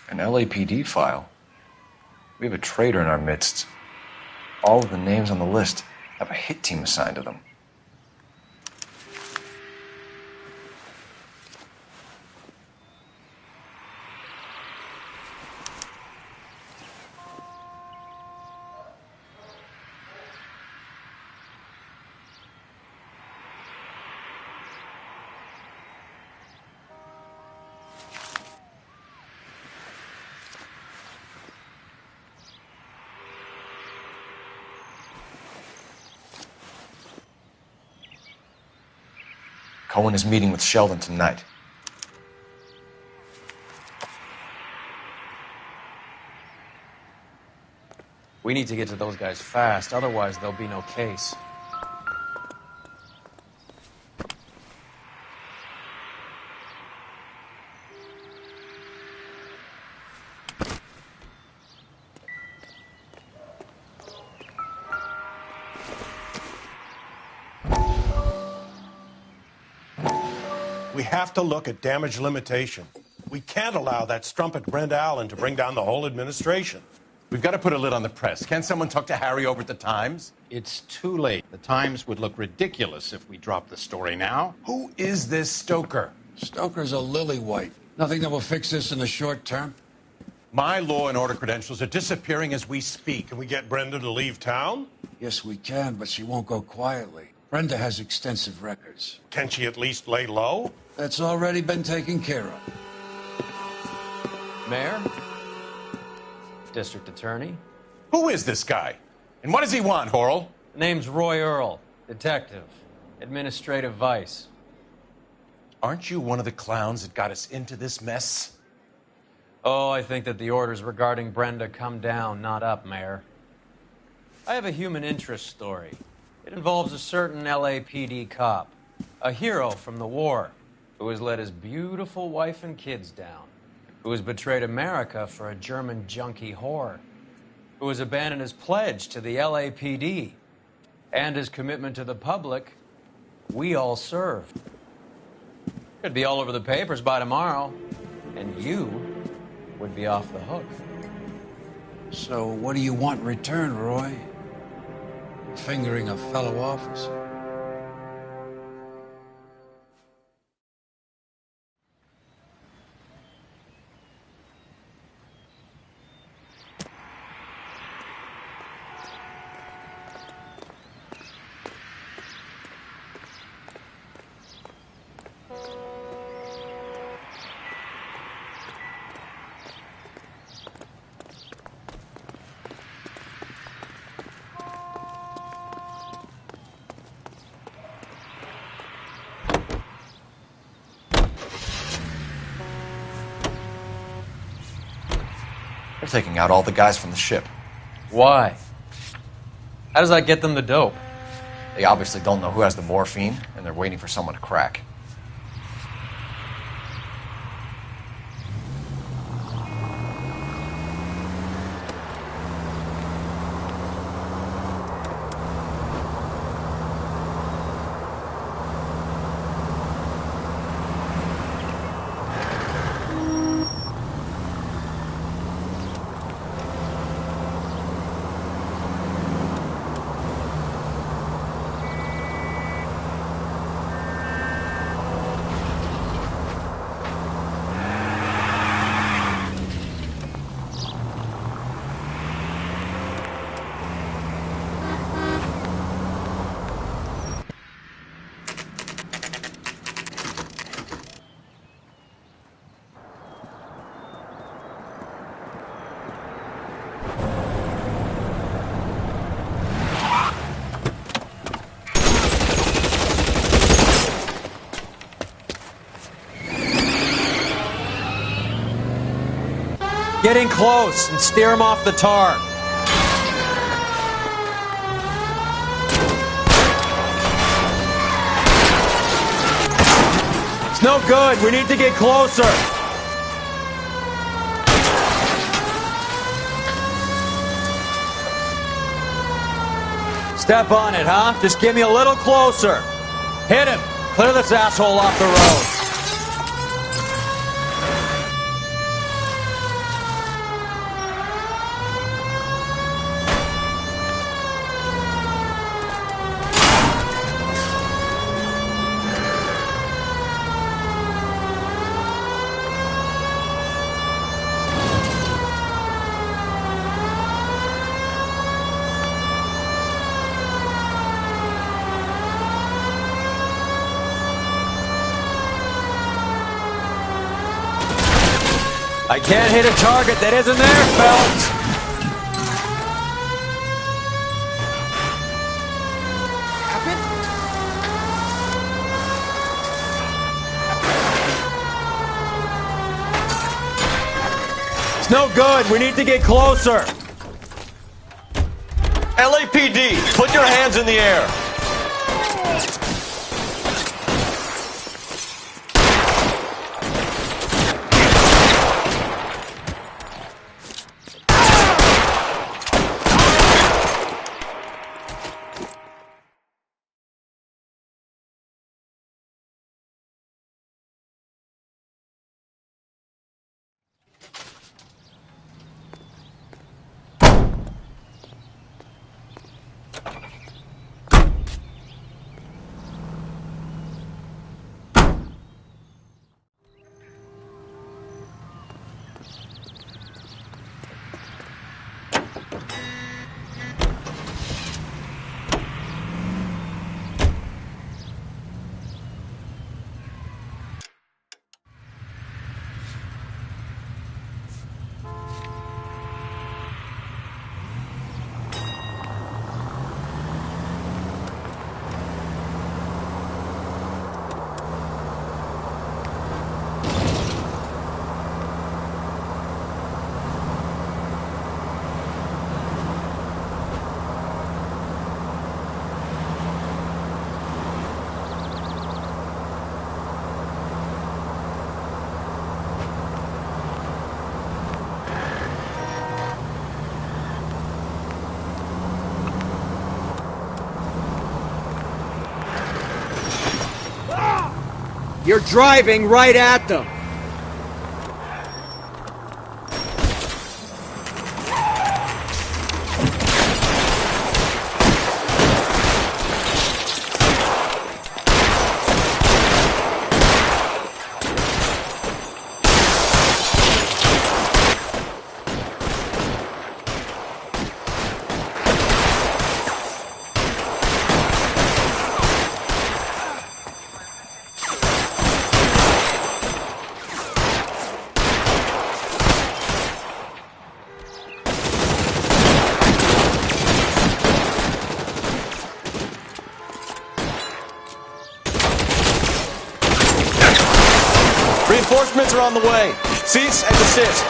An LAPD file? We have a traitor in our midst. All of the names on the list have a hit team assigned to them. Cohen is meeting with Sheldon tonight. We need to get to those guys fast, otherwise there'll be no case. We have to look at damage limitation. We can't allow that strumpet Brent Allen to bring down the whole administration. We've got to put a lid on the press. Can't someone talk to Harry over at the Times? It's too late. The Times would look ridiculous if we dropped the story now. Who is this Stoker? Stoker's a lily-white. Nothing that will fix this in the short term. My law and order credentials are disappearing as we speak. Can we get Brenda to leave town? Yes, we can, but she won't go quietly. Brenda has extensive records. Can she at least lay low? That's already been taken care of. Mayor? District Attorney? Who is this guy? And what does he want, Horrell? Name's Roy Earl, detective, administrative vice. Aren't you one of the clowns that got us into this mess? Oh, I think that the orders regarding Brenda come down, not up, Mayor. I have a human interest story. It involves a certain LAPD cop, a hero from the war, who has let his beautiful wife and kids down, who has betrayed America for a German junkie whore, who has abandoned his pledge to the LAPD and his commitment to the public we all served. Could be all over the papers by tomorrow, and you would be off the hook. So what do you want in return, Roy? Fingering a fellow officer? They're taking out all the guys from the ship. Why? How does that get them the dope? They obviously don't know who has the morphine, and they're waiting for someone to crack. Get in close and steer him off the tar. It's no good. We need to get closer. Step on it, huh? Just get me a little closer. Hit him. Clear this asshole off the road. I can't hit a target that isn't there, Phelps. It's no good. We need to get closer. LAPD, put your hands in the air. You're driving right at them. Reinforcements are on the way. Cease and desist.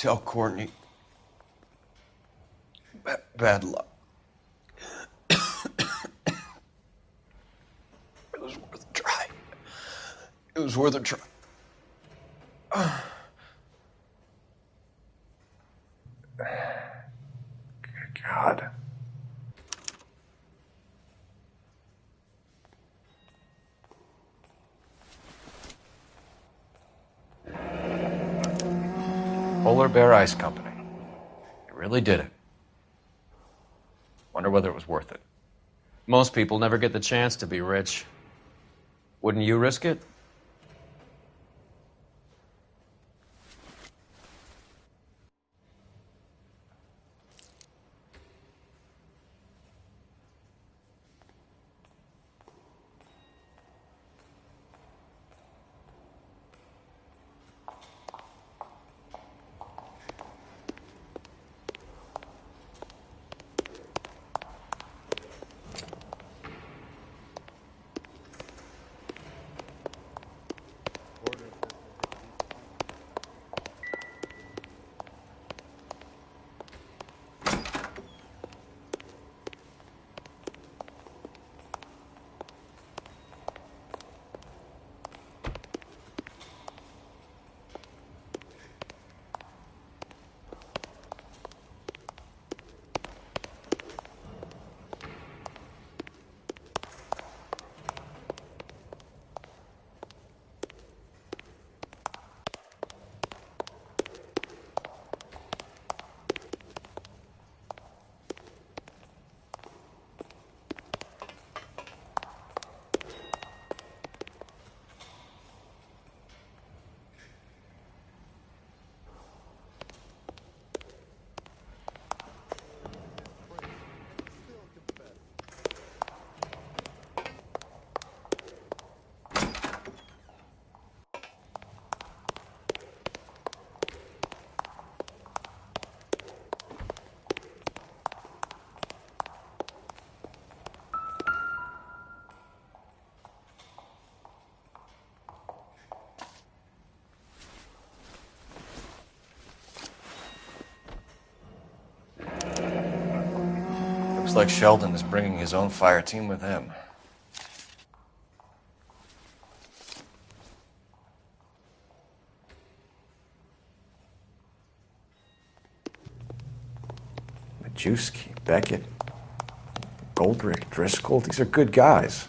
Tell Courtney. Bad luck. It was worth a try. It was worth a try. God. Polar Bear Ice Company. You really did it. Wonder whether it was worth it. Most people never get the chance to be rich. Wouldn't you risk it? Looks like Sheldon is bringing his own fire team with him. Majewski, Beckett, Goldrick, Driscoll, these are good guys.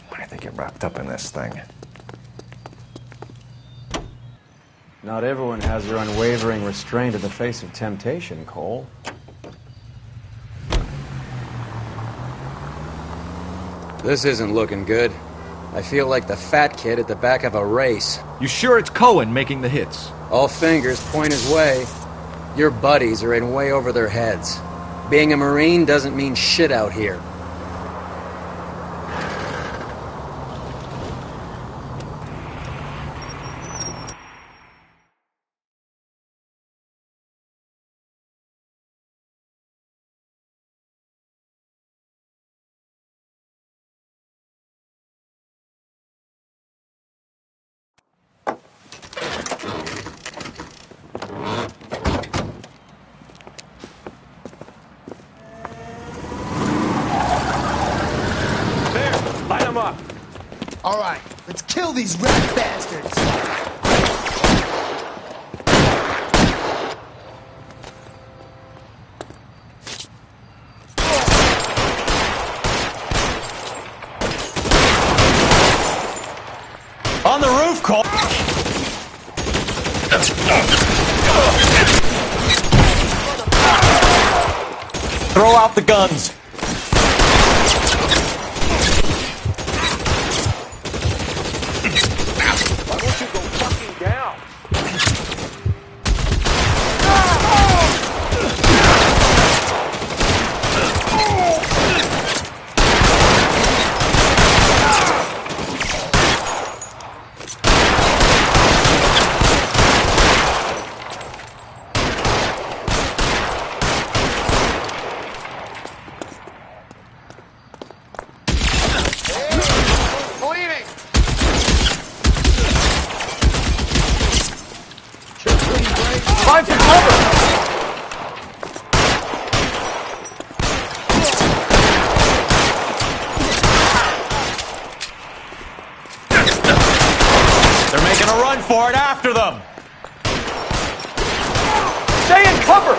Why did they get wrapped up in this thing? Not everyone has their unwavering restraint in the face of temptation, Cole. This isn't looking good. I feel like the fat kid at the back of a race. You sure it's Cohen making the hits? All fingers point his way. Your buddies are in way over their heads. Being a Marine doesn't mean shit out here. All right, let's kill these rat bastards. On the roof, Cole! Throw out the guns! Stay in cover!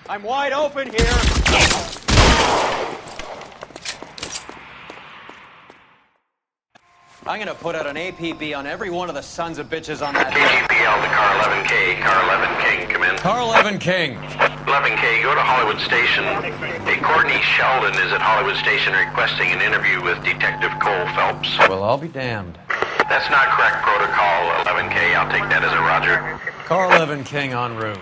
I'm wide open here. I'm gonna put out an APB on every one of the sons of bitches on that. KGPL to car 11K. Car 11 King, come in. Car 11 King. 11K, go to Hollywood Station. Hey, Courtney Sheldon is at Hollywood Station requesting an interview with Detective Cole Phelps. Well, I'll be damned. That's not correct protocol, 11K. I'll take that as a roger. Car 11 King en route.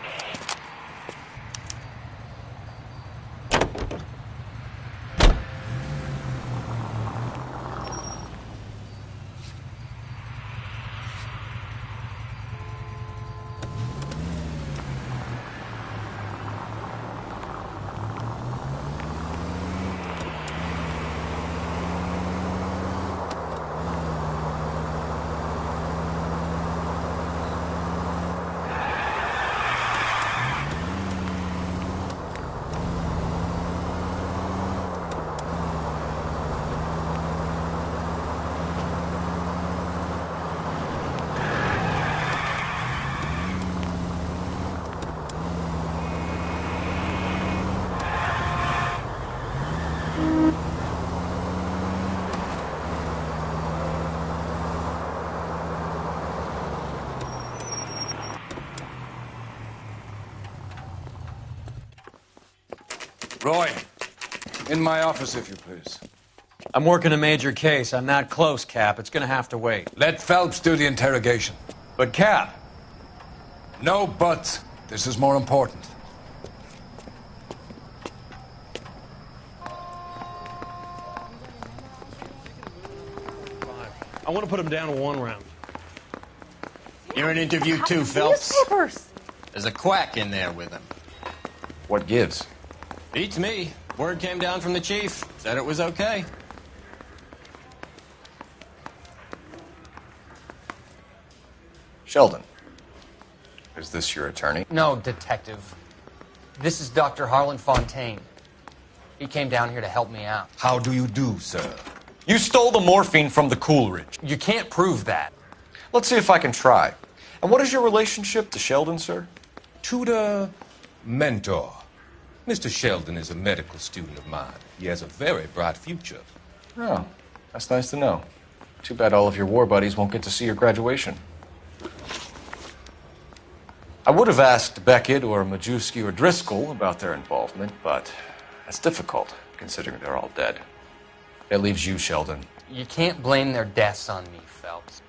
Roy, in my office, if you please. I'm working a major case. I'm not close, Cap. It's gonna have to wait. Let Phelps do the interrogation. But, Cap. No buts. This is more important. I want to put him down one round. You're in interview too, Phelps. There's a quack in there with him. What gives? Beats me. Word came down from the chief. Said it was okay. Sheldon, is this your attorney? No, Detective. This is Dr. Harlan Fontaine. He came down here to help me out. How do you do, sir? You stole the morphine from the Coolidge. You can't prove that. Let's see if I can try. And what is your relationship to Sheldon, sir? Tutor, mentor. Mr. Sheldon is a medical student of mine. He has a very bright future. Oh, that's nice to know. Too bad all of your war buddies won't get to see your graduation. I would have asked Beckett or Majewski or Driscoll about their involvement, but that's difficult, considering they're all dead. That leaves you, Sheldon. You can't blame their deaths on me, Phelps.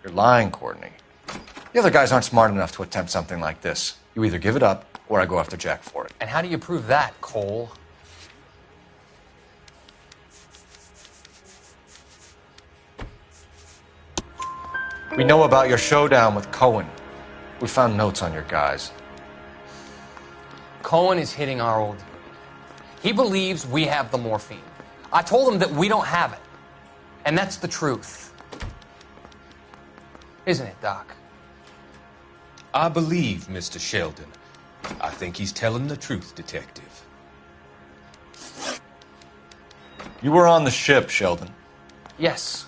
You're lying, Courtney. The other guys aren't smart enough to attempt something like this. You either give it up, or I go after Jack for it. And how do you prove that, Cole? We know about your showdown with Cohen. We found notes on your guys. Cohen is hitting our old dude. He believes we have the morphine. I told him that we don't have it. And that's the truth. Isn't it, Doc? I believe Mr. Sheldon. I think he's telling the truth, Detective. You were on the ship, Sheldon. Yes,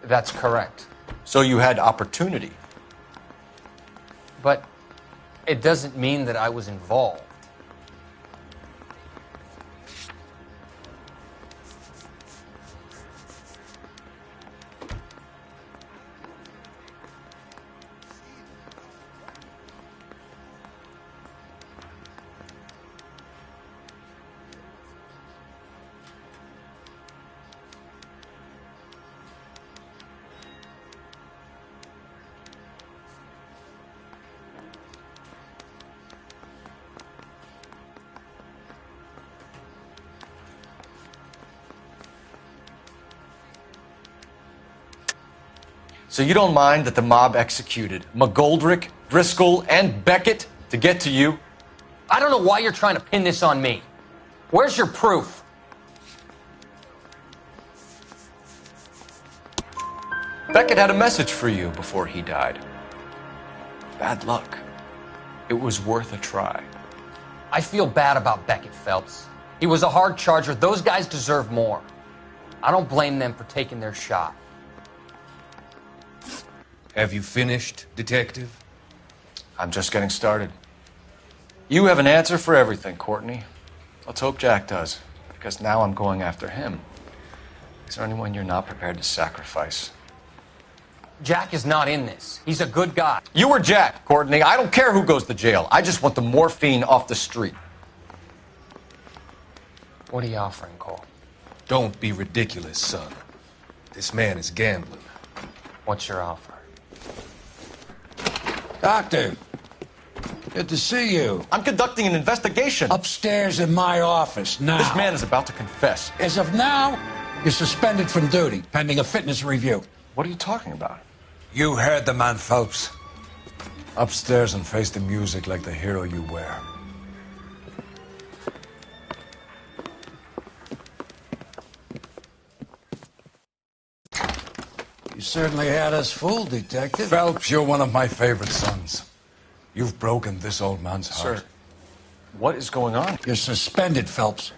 that's correct. So you had opportunity. But it doesn't mean that I was involved. So you don't mind that the mob executed McGoldrick, Driscoll, and Beckett to get to you? I don't know why you're trying to pin this on me. Where's your proof? Beckett had a message for you before he died. Bad luck. It was worth a try. I feel bad about Beckett, Phelps. He was a hard charger. Those guys deserve more. I don't blame them for taking their shot. Have you finished, Detective? I'm just getting started. You have an answer for everything, Courtney. Let's hope Jack does, because now I'm going after him. Is there anyone you're not prepared to sacrifice? Jack is not in this. He's a good guy. You or Jack, Courtney. I don't care who goes to jail. I just want the morphine off the street. What are you offering, Cole? Don't be ridiculous, son. This man is gambling. What's your offer? Doctor, good to see you. I'm conducting an investigation. Upstairs in my office now. This man is about to confess. As of now, you're suspended from duty, pending a fitness review. What are you talking about? You heard the man, Phelps. Upstairs and face the music like the hero you were. You certainly had us fooled, Detective. Phelps, you're one of my favorite sons. You've broken this old man's heart. Sir, what is going on? You're suspended, Phelps.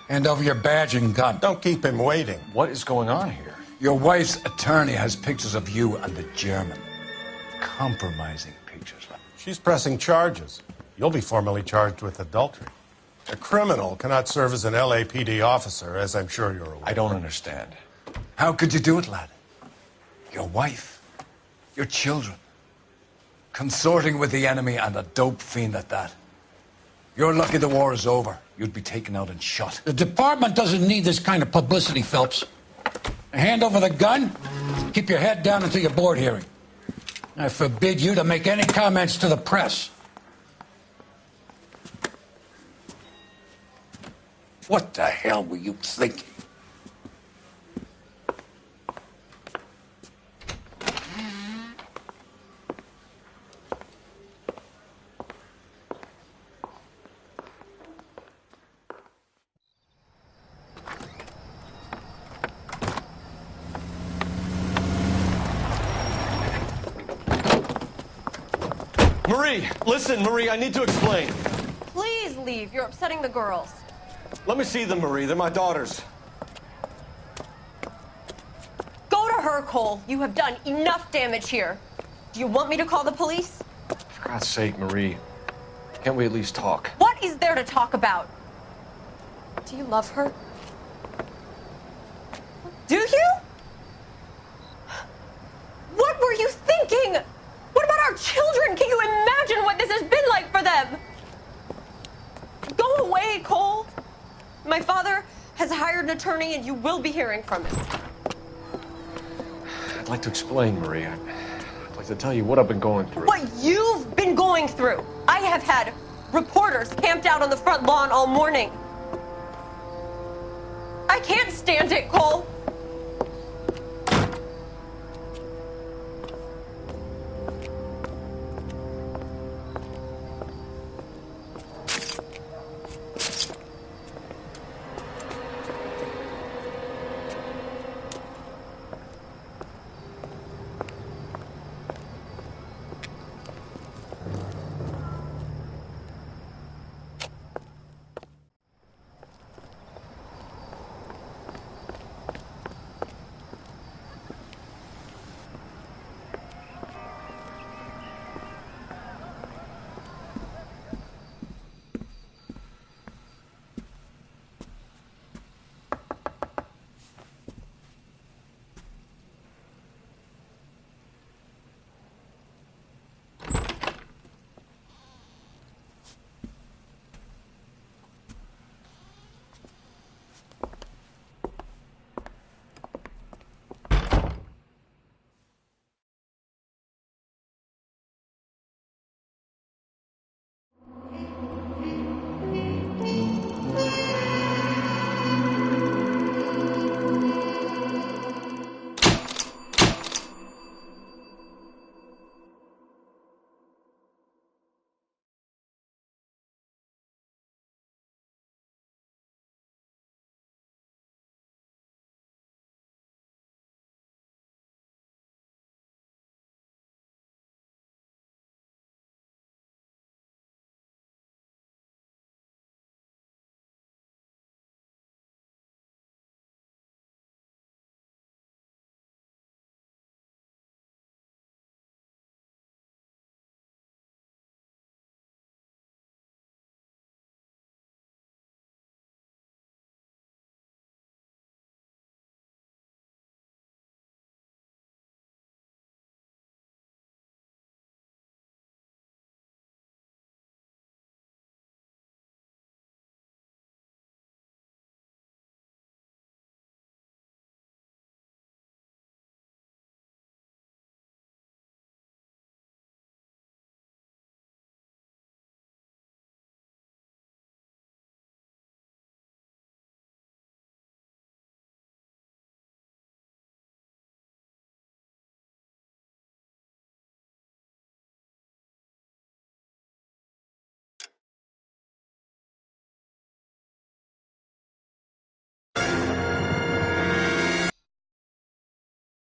Hand over your badge and gun. Don't keep him waiting. What is going on here? Your wife's attorney has pictures of you and the German. Compromising pictures. She's pressing charges. You'll be formally charged with adultery. A criminal cannot serve as an LAPD officer, as I'm sure you're aware. I don't understand. How could you do it, lad? Your wife, your children, consorting with the enemy and a dope fiend at that. You're lucky the war is over. You'd be taken out and shot. The department doesn't need this kind of publicity, Phelps. Hand over the gun, keep your head down until your board hearing. I forbid you to make any comments to the press. What the hell were you thinking? Marie, listen, Marie, I need to explain. Please leave. You're upsetting the girls. Let me see them, Marie. They're my daughters. Go to her, Cole. You have done enough damage here. Do you want me to call the police? For God's sake, Marie. Can't we at least talk? What is there to talk about? Do you love her? Do you? What were you thinking? What about our children? Can you imagine what this has been like for them? Go away, Cole. My father has hired an attorney and you will be hearing from him. I'd like to explain, Marie. I'd like to tell you what I've been going through. What you've been going through. I have had reporters camped out on the front lawn all morning. I can't stand it, Cole.